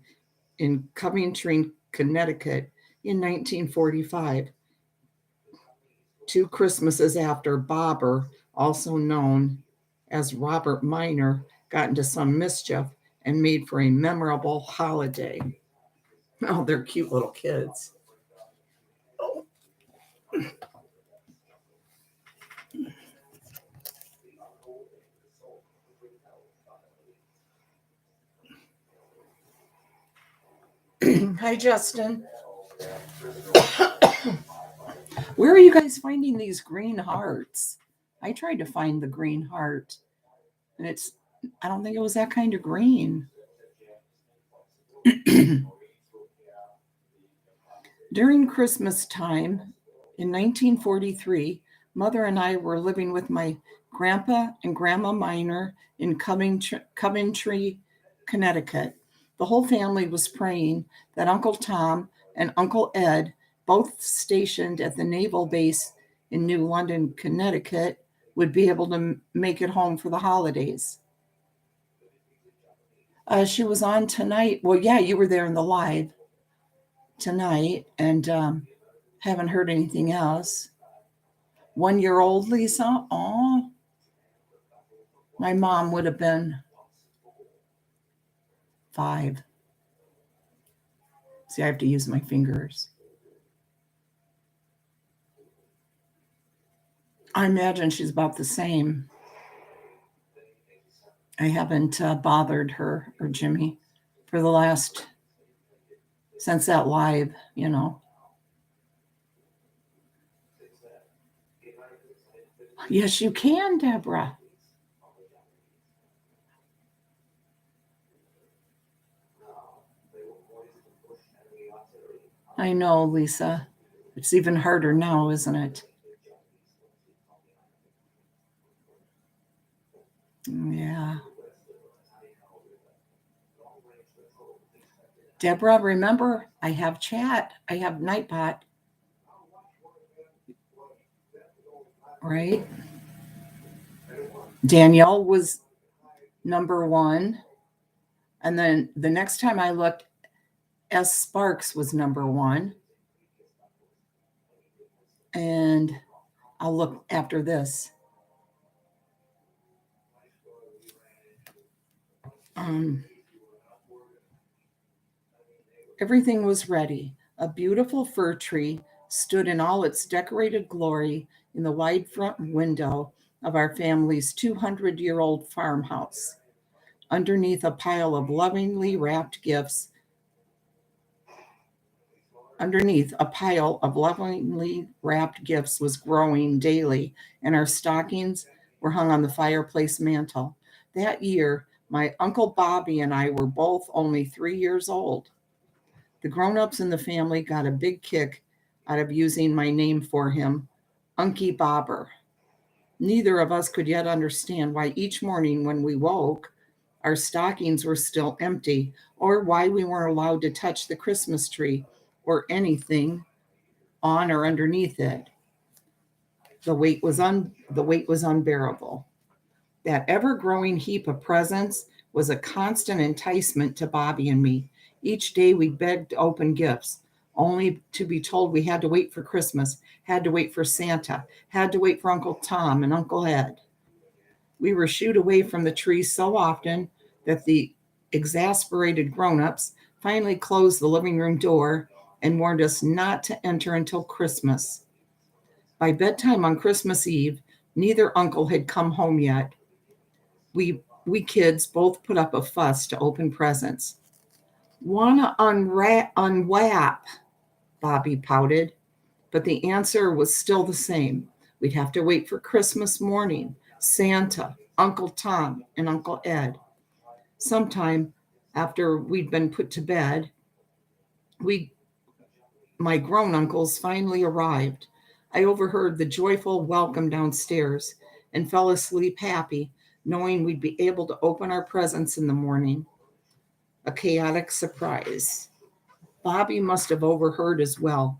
in Coventry, Connecticut in 1945. 2 Christmases after Bobber, also known as Robert Minor, got into some mischief and made for a memorable holiday. Oh, they're cute little kids. Hi, Justin. Where are you guys finding these green hearts? I tried to find the green heart, and I don't think it was that kind of green. During Christmas time in 1943, Mother and I were living with my grandpa and grandma Minor in Coventry, Connecticut. The whole family was praying that Uncle Tom and Uncle Ed, both stationed at the naval base in New London, Connecticut, would be able to make it home for the holidays. She was on tonight. Well, yeah, you were there in the live tonight, and haven't heard anything else. 1-year-old Lisa. Oh, my mom would have been 5. See, I have to use my fingers. I imagine she's about the same. I haven't bothered her or Jimmy for the last, since that live, Yes, you can, Deborah. I know, Lisa. It's even harder now, isn't it? Yeah. Deborah, remember, I have chat. I have Nightbot. Right? Danielle was number 1. And then the next time I looked, S. Sparks was number 1. And I'll look after this. Everything was ready. A beautiful fir tree stood in all its decorated glory in the wide front window of our family's 200-year-old farmhouse. Underneath a pile of lovingly wrapped gifts, was growing daily, and our stockings were hung on the fireplace mantel. That year, my Uncle Bobby and I were both only 3 years old. The grown-ups in the family got a big kick out of using my name for him Unky Bobber. Neither of us could yet understand why each morning when we woke, our stockings were still empty, or why we weren't allowed to touch the Christmas tree or anything on or underneath it. The weight was unbearable. That ever-growing heap of presents was a constant enticement to Bobby and me. Each day we begged to open gifts, only to be told we had to wait for Christmas, had to wait for Santa, had to wait for Uncle Tom and Uncle Ed. We were shooed away from the tree so often that the exasperated grown-ups finally closed the living room door and warned us not to enter until Christmas. By bedtime on Christmas Eve, neither uncle had come home yet. We kids both put up a fuss to open presents. Wanna unwrap, Bobby pouted, but the answer was still the same. We'd have to wait for Christmas morning, Santa, Uncle Tom, and Uncle Ed. Sometime after we'd been put to bed, we my grown uncles finally arrived. I overheard the joyful welcome downstairs and fell asleep happy, knowing we'd be able to open our presents in the morning. A chaotic surprise. Bobby must have overheard as well,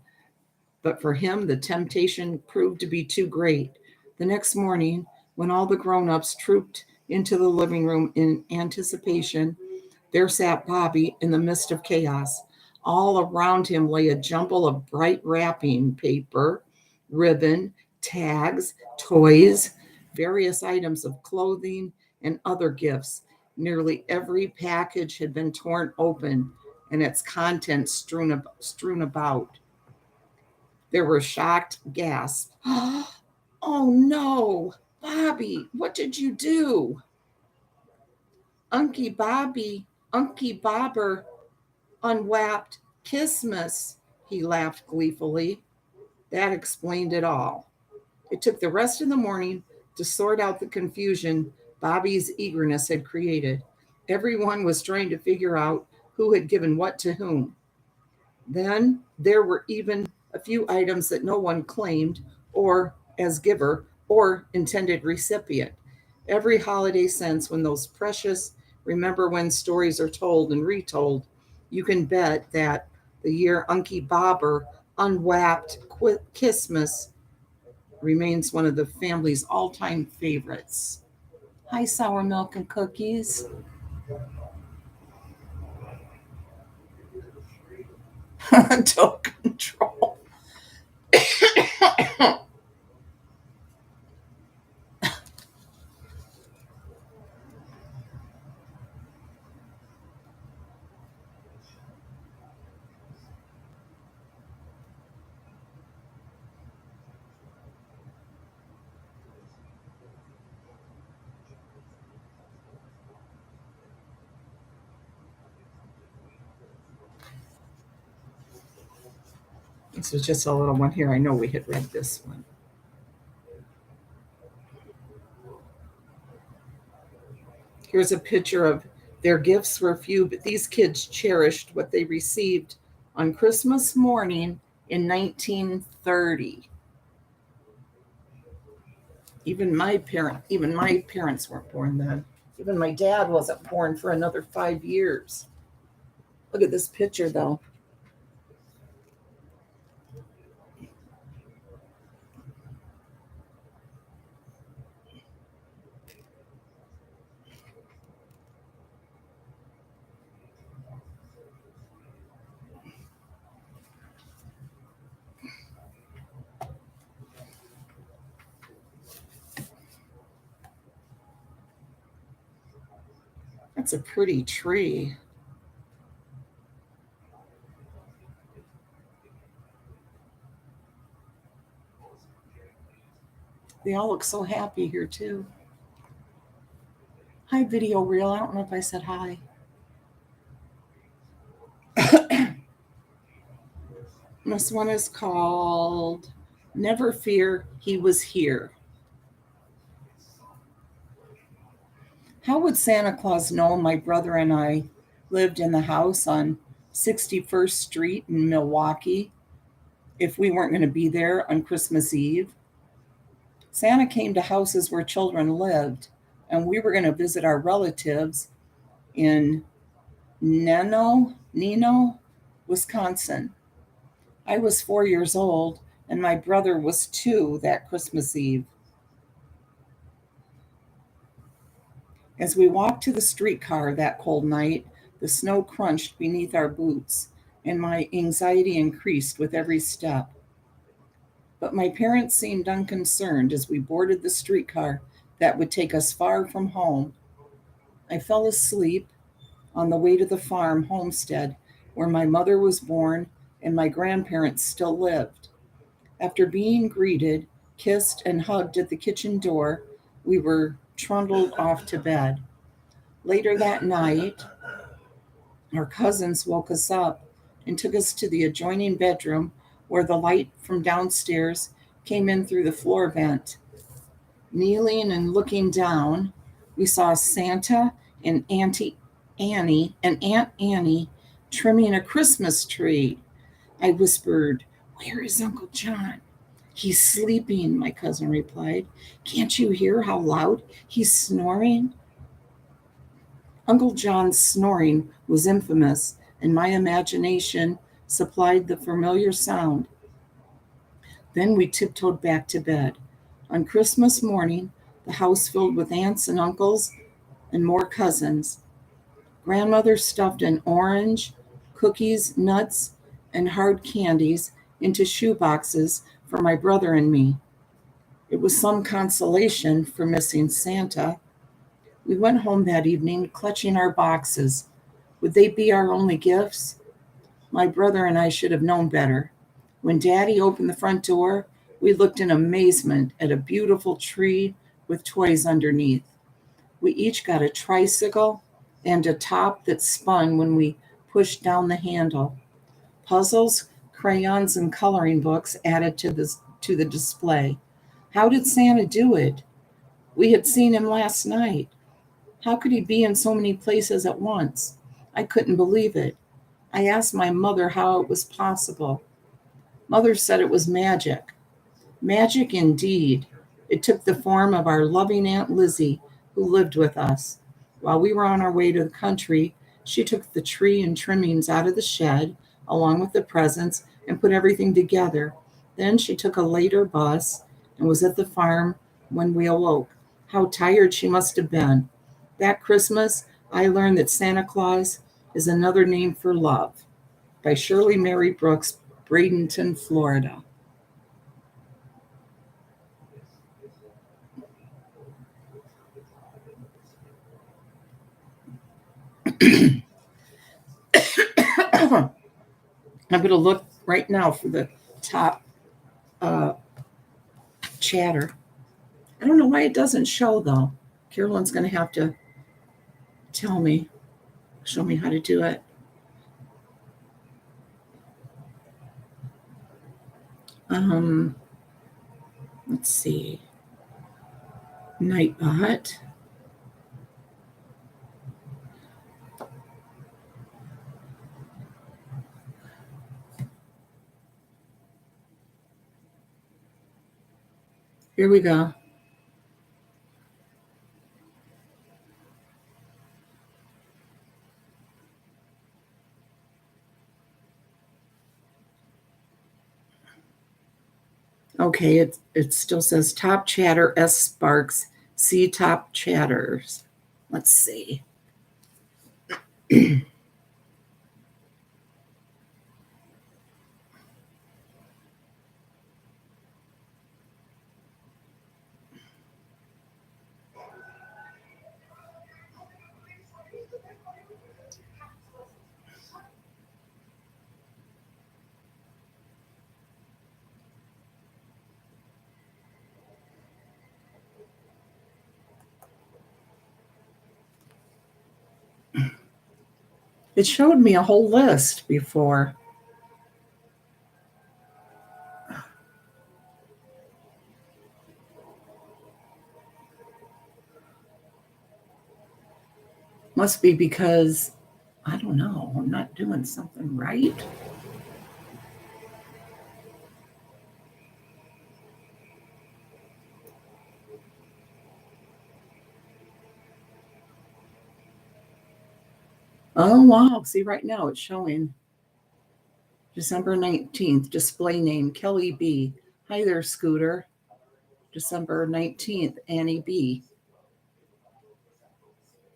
but for him, the temptation proved to be too great. The next morning, when all the grown ups trooped into the living room in anticipation, there sat Bobby in the midst of chaos. All around him lay a jumble of bright wrapping paper, ribbon, tags, toys, various items of clothing, and other gifts. Nearly every package had been torn open and its contents strewn about. There were shocked gasps. Oh no, Bobby, what did you do? Unky Bobber unwrapped Christmas, he laughed gleefully. That explained it all. It took the rest of the morning to sort out the confusion Bobby's eagerness had created. Everyone was trying to figure out who had given what to whom. Then there were even a few items that no one claimed, or as giver, or intended recipient. Every holiday since, when those precious remember when stories are told and retold, you can bet that the year Unky Bobber unwrapped Christmas remains one of the family's all-time favorites. Hi, sour milk and cookies. Don't control. This was just a little one here. I know we had read this one. Here's a picture of their gifts were few, but these kids cherished what they received on Christmas morning in 1930. Even my parents weren't born then. Even my dad wasn't born for another 5 years. Look at this picture though. That's a pretty tree. They all look so happy here too. Hi, video reel. I don't know if I said hi. This one is called Never Fear, He Was Here. How would Santa Claus know my brother and I lived in the house on 61st Street in Milwaukee if we weren't going to be there on Christmas Eve? Santa came to houses where children lived, and we were going to visit our relatives in Nino, Wisconsin. I was 4 years old, and my brother was 2 that Christmas Eve. As we walked to the streetcar that cold night, the snow crunched beneath our boots, and my anxiety increased with every step. But my parents seemed unconcerned as we boarded the streetcar that would take us far from home. I fell asleep on the way to the farm homestead where my mother was born and my grandparents still lived. After being greeted, kissed, and hugged at the kitchen door, we were trundled off to bed. Later that night, our cousins woke us up and took us to the adjoining bedroom where the light from downstairs came in through the floor vent. Kneeling and looking down, we saw Santa and Aunt Annie trimming a Christmas tree. I whispered, "Where is Uncle John?" "He's sleeping," my cousin replied. "Can't you hear how loud he's snoring?" Uncle John's snoring was infamous, and my imagination supplied the familiar sound. Then we tiptoed back to bed. On Christmas morning, the house filled with aunts and uncles and more cousins. Grandmother stuffed an orange, cookies, nuts, and hard candies into shoe boxes for my brother and me. It was some consolation for missing Santa. We went home that evening, clutching our boxes. Would they be our only gifts? My brother and I should have known better. When Daddy opened the front door, we looked in amazement at a beautiful tree with toys underneath. We each got a tricycle and a top that spun when we pushed down the handle. Puzzles, crayons, and coloring books added to the display. How did Santa do it? We had seen him last night. How could he be in so many places at once? I couldn't believe it. I asked my mother how it was possible. Mother said it was magic. Magic indeed. It took the form of our loving Aunt Lizzie, who lived with us. While we were on our way to the country, she took the tree and trimmings out of the shed, along with the presents, and put everything together. Then she took a later bus and was at the farm when we awoke. How tired she must have been. That Christmas, I learned that Santa Claus is another name for love. By Shirley Mary Brooks, Bradenton, Florida. I'm going to look right now for the top chatter. I don't know why it doesn't show, though. Carolyn's going to have to show me how to do it. Let's see. Nightbot. Here we go. Okay, it still says top chatter S Sparks, see top chatters. Let's see. It showed me a whole list before. Must be because, I don't know, I'm not doing something right. Oh, wow. See, right now it's showing December 19th, display name Kelly B. Hi there, Scooter. December 19th, Annie B.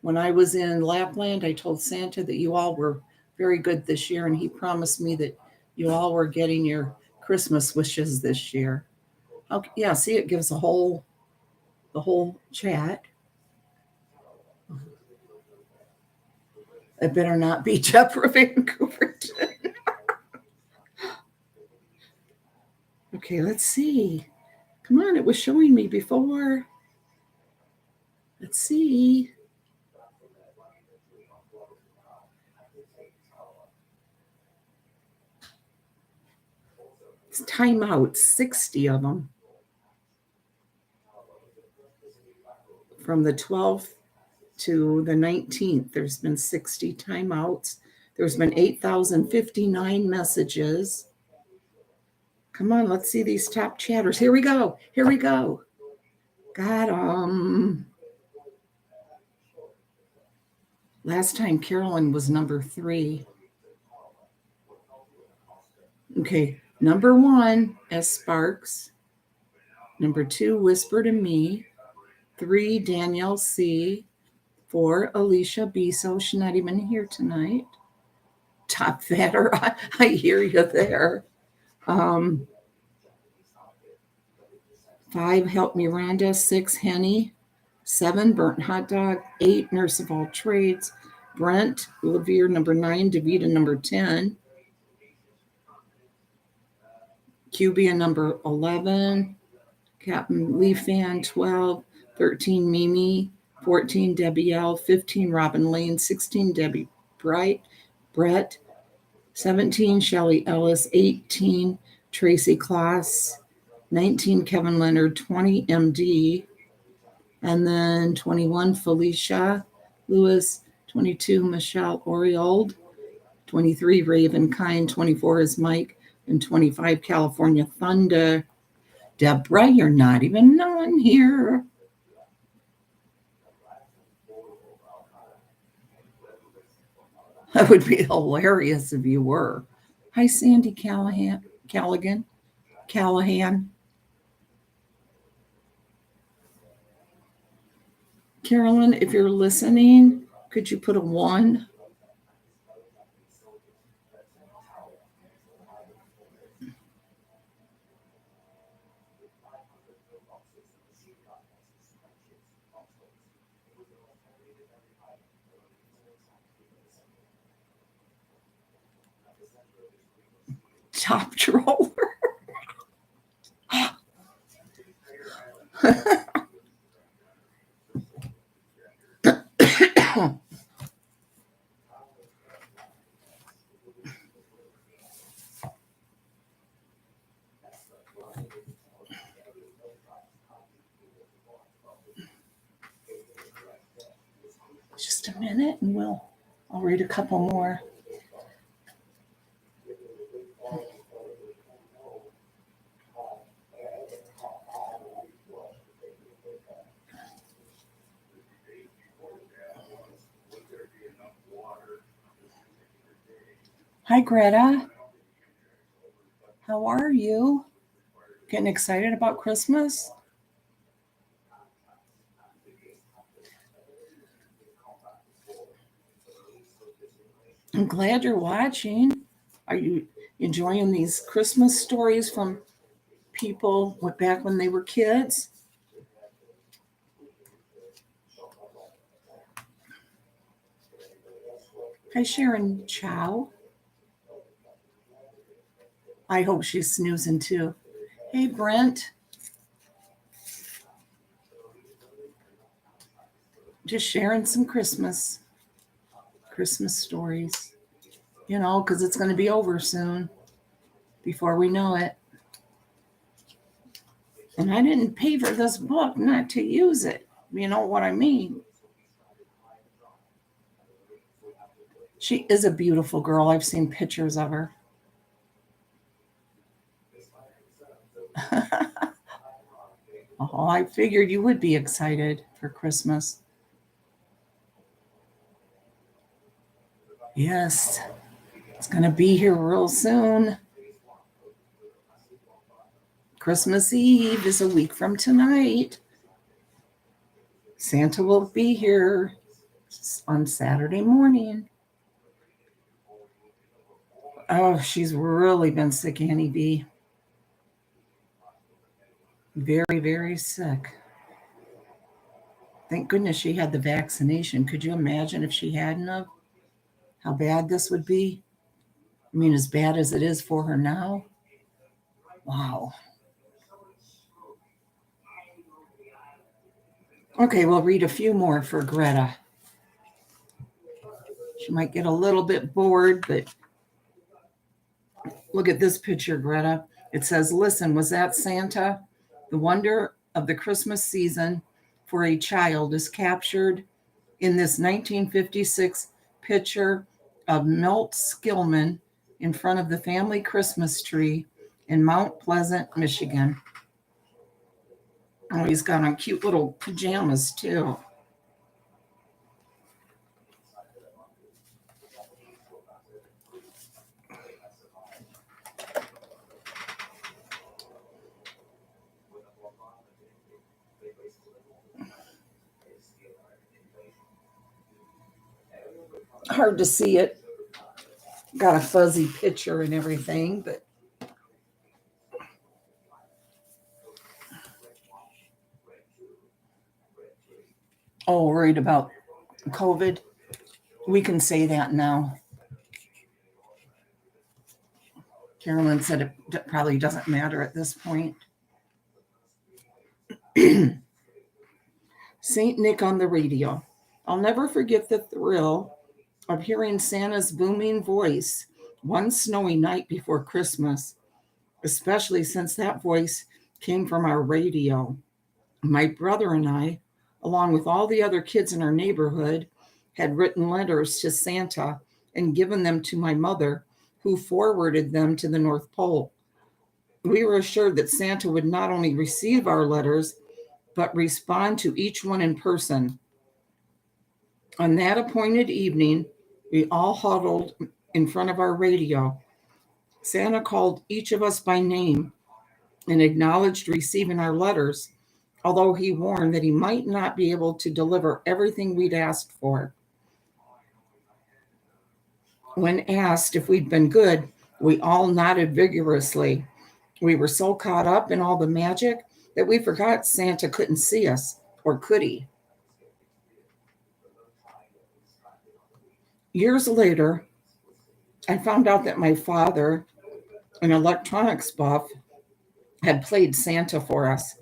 When I was in Lapland, I told Santa that you all were very good this year, and he promised me that you all were getting your Christmas wishes this year. Okay, yeah, see, it gives the whole chat. It better not be Jeff from Vancouver. Okay, let's see. Come on, it was showing me before. Let's see. It's timeouts, 60 of them. From the 12th to the 19th, there's been 60 timeouts. There's been 8,059 messages. Come on, let's see these top chatters. Here we go. Here we go. Got them. Last time Carolyn was number 3. Okay, number 1, S. Sparks. Number 2, Whisper to Me. 3, Danielle C. 4, Alicia B. So she's not even here tonight. Top fatter, I hear you there. 5, Help Me Rhonda. 6, Henny. 7, Burnt Hot Dog. 8, Nurse of All Trades. Brent Levere, number 9. Davita, number 10. Cubia, number 11. Captain Lee Fan, 12. 13, Mimi. 14, Debbie L. 15, Robin Lane. 16, Debbie Brett. 17, Shelley Ellis. 18, Tracy Kloss. 19, Kevin Leonard. 20, MD. And then 21, Felicia Lewis. 22, Michelle Oriold. 23, Ravenkind. 24 is Mike. And 25, California Thunder. Deborah, you're not even on here. That would be hilarious if you were. Hi, Sandy Callaghan. Carolyn, if you're listening, could you put a 1? Top troller. Just a minute and I'll read a couple more. Hi, Greta. How are you? Getting excited about Christmas? I'm glad you're watching. Are you enjoying these Christmas stories from people back when they were kids? Hi, Sharon Chow. I hope she's snoozing too. Hey, Brent. Just sharing some Christmas stories, because it's going to be over soon before we know it. And I didn't pay for this book not to use it. You know what I mean? She is a beautiful girl. I've seen pictures of her. Oh, I figured you would be excited for Christmas. Yes, it's going to be here real soon. Christmas Eve is a week from tonight. Santa will be here on Saturday morning. Oh, she's really been sick, Annie B. Very, very sick. Thank goodness she had the vaccination. Could you imagine if she hadn't have? How bad this would be? I mean, as bad as it is for her now. Wow. Okay, we'll read a few more for Greta. She might get a little bit bored, but look at this picture, Greta. It says, "Listen, was that Santa? The wonder of the Christmas season for a child is captured in this 1956 picture of Milt Skillman in front of the family Christmas tree in Mount Pleasant, Michigan." Oh, he's got on cute little pajamas too. Hard to see it. Got a fuzzy picture and everything, but oh, worried about COVID. We can say that now. Carolyn said it probably doesn't matter at this point. St. Nick on the radio. I'll never forget the thrill of hearing Santa's booming voice one snowy night before Christmas, especially since that voice came from our radio. My brother and I, along with all the other kids in our neighborhood, had written letters to Santa and given them to my mother, who forwarded them to the North Pole. We were assured that Santa would not only receive our letters, but respond to each one in person. On that appointed evening, we all huddled in front of our radio. Santa called each of us by name and acknowledged receiving our letters, although he warned that he might not be able to deliver everything we'd asked for. When asked if we'd been good, we all nodded vigorously. We were so caught up in all the magic that we forgot Santa couldn't see us, or could he? Years later, I found out that my father, an electronics buff, had played Santa for us.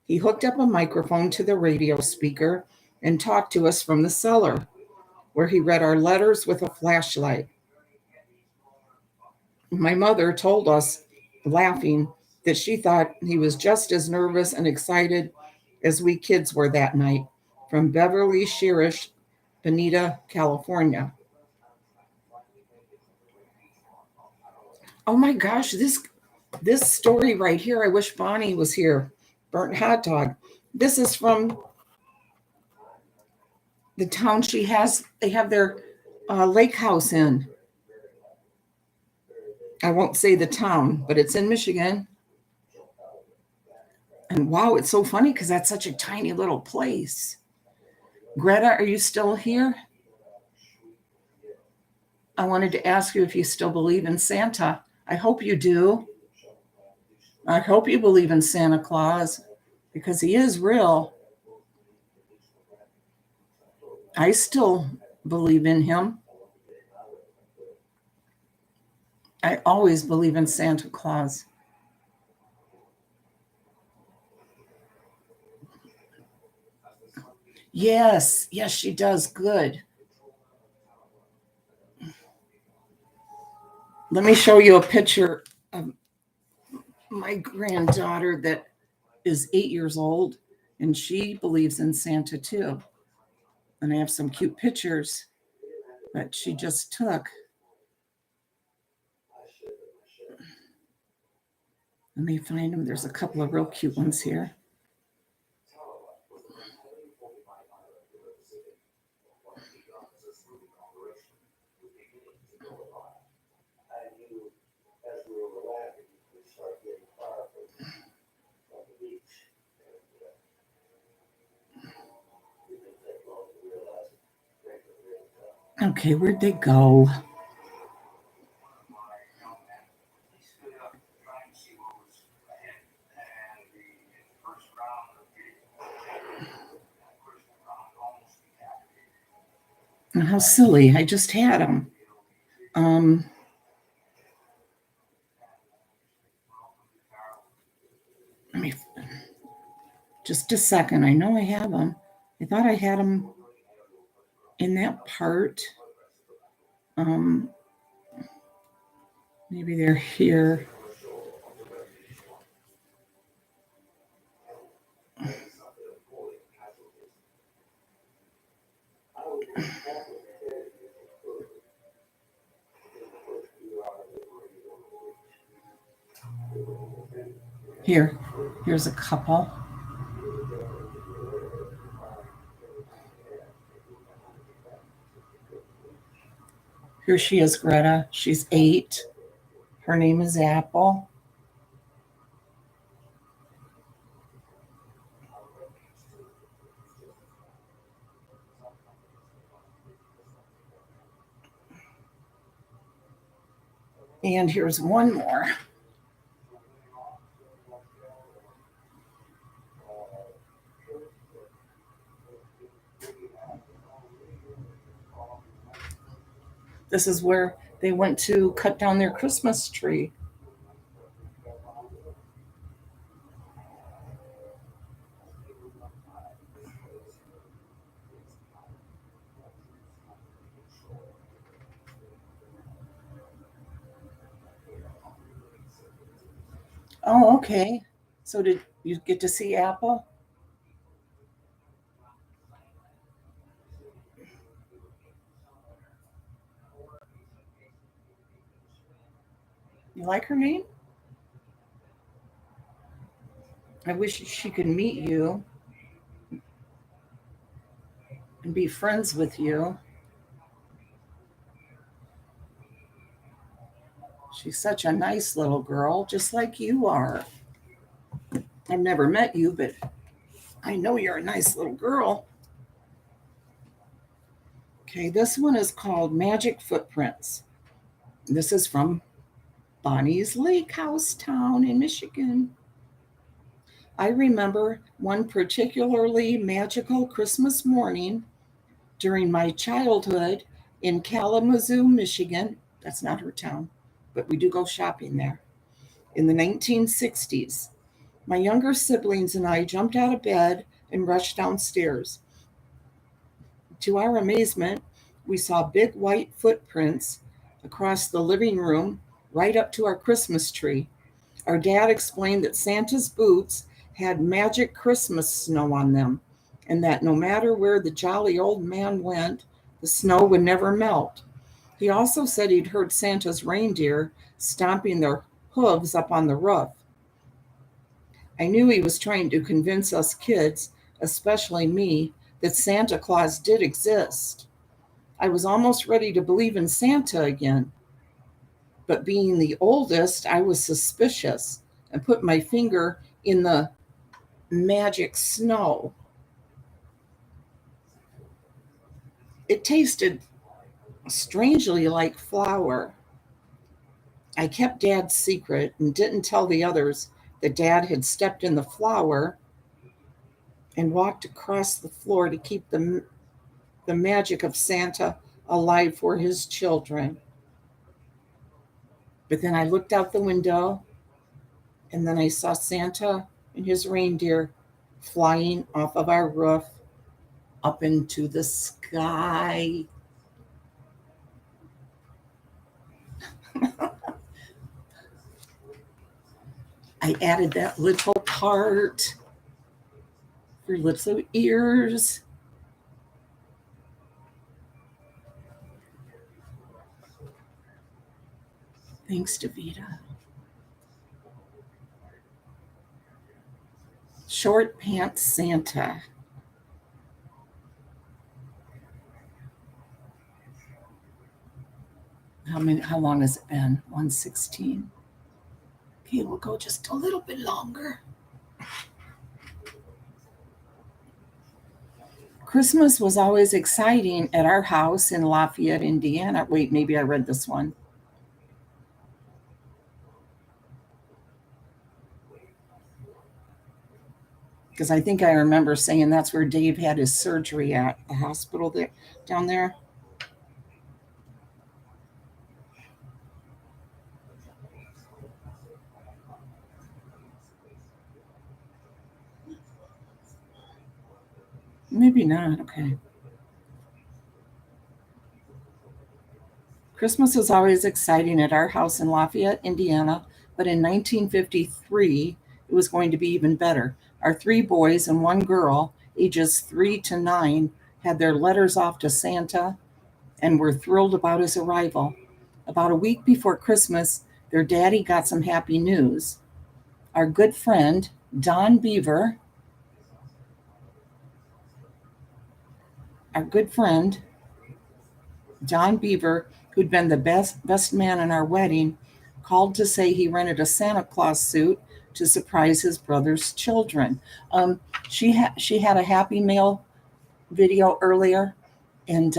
He hooked up a microphone to the radio speaker and talked to us from the cellar, where he read our letters with a flashlight. My mother told us, laughing, that she thought he was just as nervous and excited as we kids were that night, from Beverly Shirish, Bonita, California. Oh my gosh, this story right here, I wish Bonnie was here. Burnt hot dog. This is from the town they have their lake house in. I won't say the town, but it's in Michigan. And wow, it's so funny because that's such a tiny little place. Greta, are you still here? I wanted to ask you if you still believe in Santa. I hope you do. I hope you believe in Santa Claus because he is real. I still believe in him. I always believe in Santa Claus. Yes, she does. Good. Let me show you a picture of my granddaughter that is 8 years old, and she believes in Santa too. And I have some cute pictures that she just took. Let me find them. There's a couple of real cute ones here. Okay, where'd they go? How silly. I just had them. Let me just a second. I know I have them. I thought I had them in that part. Maybe they're here. Here's a couple. Here she is, Greta. She's 8. Her name is Apple. And here's one more. This is where they went to cut down their Christmas tree. Oh, okay. So did you get to see Apple? You like her name? I wish she could meet you and be friends with you. She's such a nice little girl, just like you are. I've never met you, but I know you're a nice little girl. Okay, this one is called Magic Footprints. This is from Bonnie's Lake House Town in Michigan. I remember one particularly magical Christmas morning during my childhood in Kalamazoo, Michigan. That's not her town, but we do go shopping there. In the 1960s, my younger siblings and I jumped out of bed and rushed downstairs. To our amazement, we saw big white footprints across the living room right up to our Christmas tree. Our dad explained that Santa's boots had magic Christmas snow on them, and that no matter where the jolly old man went, the snow would never melt. He also said he'd heard Santa's reindeer stomping their hooves up on the roof. I knew he was trying to convince us kids, especially me, that Santa Claus did exist. I was almost ready to believe in Santa again. But being the oldest, I was suspicious and put my finger in the magic snow. It tasted strangely like flour. I kept Dad's secret and didn't tell the others that Dad had stepped in the flour and walked across the floor to keep the magic of Santa alive for his children. But then I looked out the window and then I saw Santa and his reindeer flying off of our roof up into the sky. I added that little part for little ears. Thanks, Davita. Short Pants Santa. How long has it been? 1:16. Okay, we'll go just a little bit longer. Christmas was always exciting at our house in Lafayette, Indiana. Wait, maybe I read this one. Because I think I remember saying that's where Dave had his surgery at the hospital there, down there. Maybe not. Okay. Christmas was always exciting at our house in Lafayette, Indiana, but in 1953, it was going to be even better. Our 3 boys and 1 girl, ages 3 to 9, had their letters off to Santa and were thrilled about his arrival. About a week before Christmas, their daddy got some happy news. Our good friend, Don Beaver, who'd been the best man in our wedding, called to say he rented a Santa Claus suit to surprise his brother's children. She had a Happy Mail video earlier, and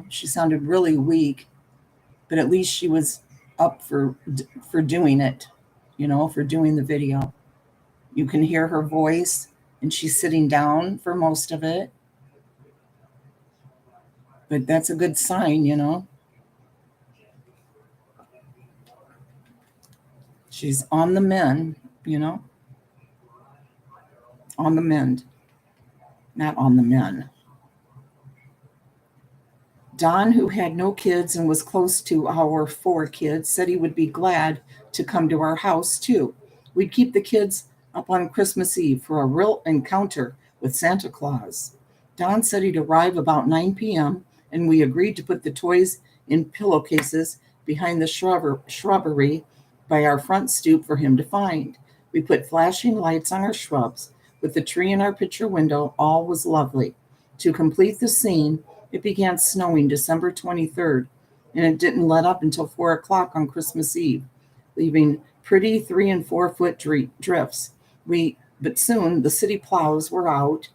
she sounded really weak, but at least she was up for doing it, for doing the video. You can hear her voice, and she's sitting down for most of it. But that's a good sign. She's on the mend, on the mend, not on the men. Don, who had no kids and was close to our 4 kids, said he would be glad to come to our house too. We'd keep the kids up on Christmas Eve for a real encounter with Santa Claus. Don said he'd arrive about 9 p.m., and we agreed to put the toys in pillowcases behind the shrubbery by our front stoop for him to find. We put flashing lights on our shrubs. With the tree in our picture window, all was lovely. To complete the scene, it began snowing December 23rd, and it didn't let up until 4 o'clock on Christmas Eve, leaving pretty 3 and 4 foot drifts. But soon the city plows were out,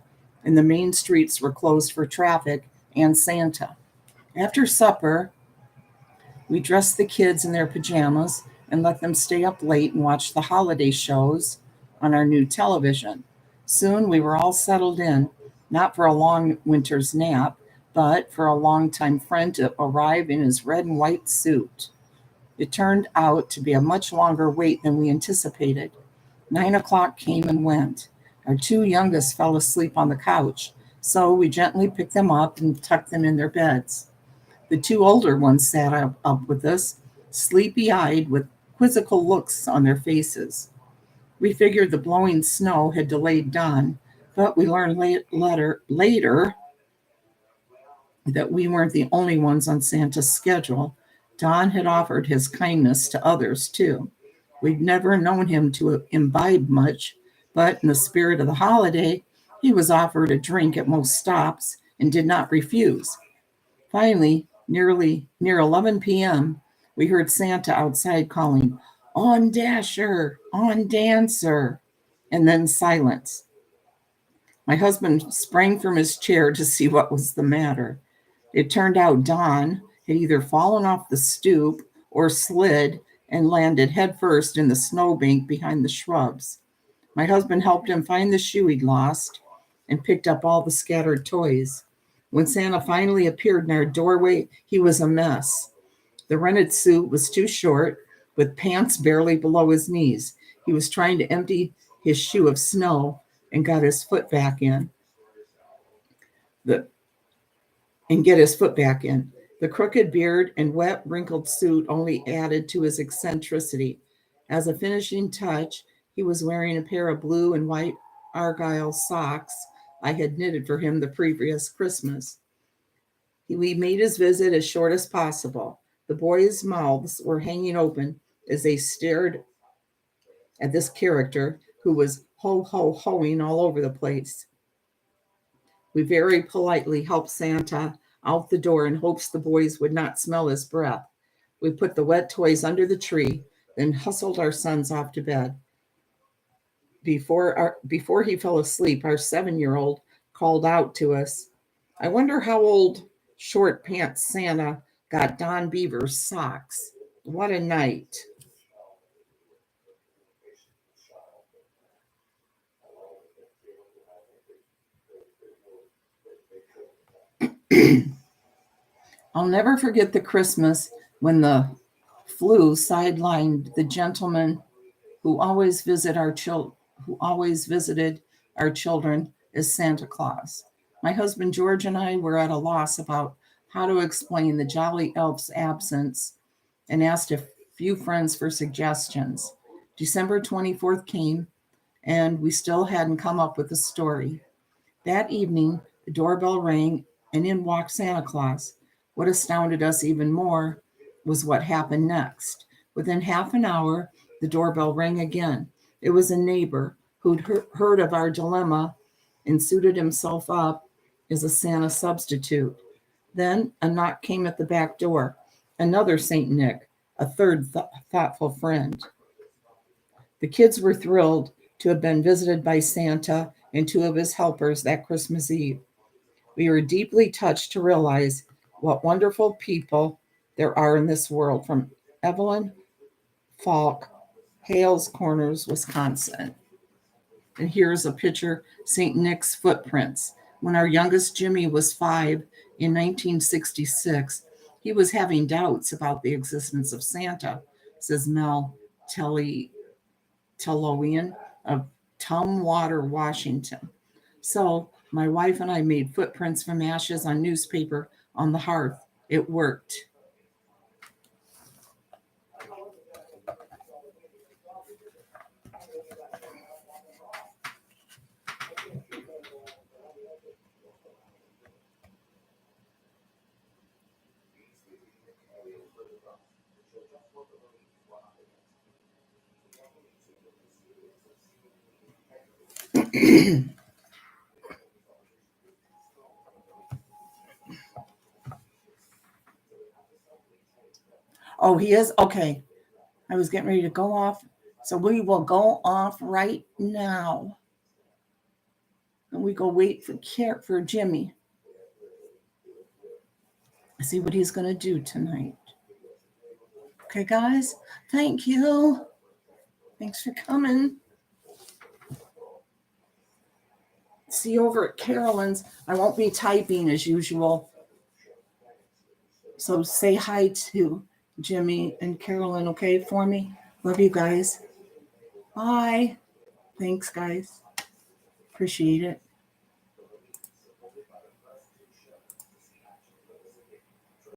and the main streets were closed for traffic and Santa. After supper, we dressed the kids in their pajamas and let them stay up late and watch the holiday shows on our new television. Soon we were all settled in, not for a long winter's nap, but for a longtime friend to arrive in his red and white suit. It turned out to be a much longer wait than we anticipated. 9 o'clock came and went. Our 2 youngest fell asleep on the couch, so we gently picked them up and tucked them in their beds. The 2 older ones sat up with us, sleepy-eyed with quizzical looks on their faces. We figured the blowing snow had delayed Don, but we learned later that we weren't the only ones on Santa's schedule. Don had offered his kindness to others, too. We'd never known him to imbibe much, but in the spirit of the holiday, he was offered a drink at most stops and did not refuse. Finally, near 11 p.m., we heard Santa outside calling, "On Dasher, on Dancer," and then silence. My husband sprang from his chair to see what was the matter. It turned out Don had either fallen off the stoop or slid and landed headfirst in the snowbank behind the shrubs. My husband helped him find the shoe he'd lost and picked up all the scattered toys. When Santa finally appeared in our doorway, he was a mess. The rented suit was too short, with pants barely below his knees. He was trying to empty his shoe of snow and get his foot back in. The crooked beard and wet, wrinkled suit only added to his eccentricity. As a finishing touch, he was wearing a pair of blue and white argyle socks I had knitted for him the previous Christmas. We made his visit as short as possible. The boys' mouths were hanging open as they stared at this character who was ho-ho-hoing all over the place. We very politely helped Santa out the door in hopes the boys would not smell his breath. We put the wet toys under the tree, then hustled our sons off to bed. Before he fell asleep, our 7-year-old called out to us. I wonder how old Short Pants Santa got Don Beaver's socks. What a night. I'll never forget the Christmas when the flu sidelined the gentleman who always visited our children as Santa Claus. My husband George and I were at a loss about how to explain the jolly elf's absence and asked a few friends for suggestions. December 24th came, and we still hadn't come up with a story. That evening, the doorbell rang, and in walked Santa Claus. What astounded us even more was what happened next. Within half an hour, the doorbell rang again. It was a neighbor who'd heard of our dilemma and suited himself up as a Santa substitute. Then a knock came at the back door. Another St. Nick, a third thoughtful friend. The kids were thrilled to have been visited by Santa and two of his helpers that Christmas Eve. We were deeply touched to realize what wonderful people there are in this world, from Evelyn Falk, Hales Corners, Wisconsin. And here's a picture, St. Nick's footprints. When our youngest Jimmy was 5 in 1966, he was having doubts about the existence of Santa, says Mel Telowian of Tumwater, Washington. So my wife and I made footprints from ashes on newspaper on the hearth. It worked. Oh, he is? Okay. I was getting ready to go off. So we will go off right now. And we go wait for Jimmy. See what he's going to do tonight. Okay, guys? Thank you. Thanks for coming. See you over at Carolyn's. I won't be typing as usual. So say hi to Jimmy and Carolyn, okay, for me? Love you guys. Bye. Thanks, guys. Appreciate it.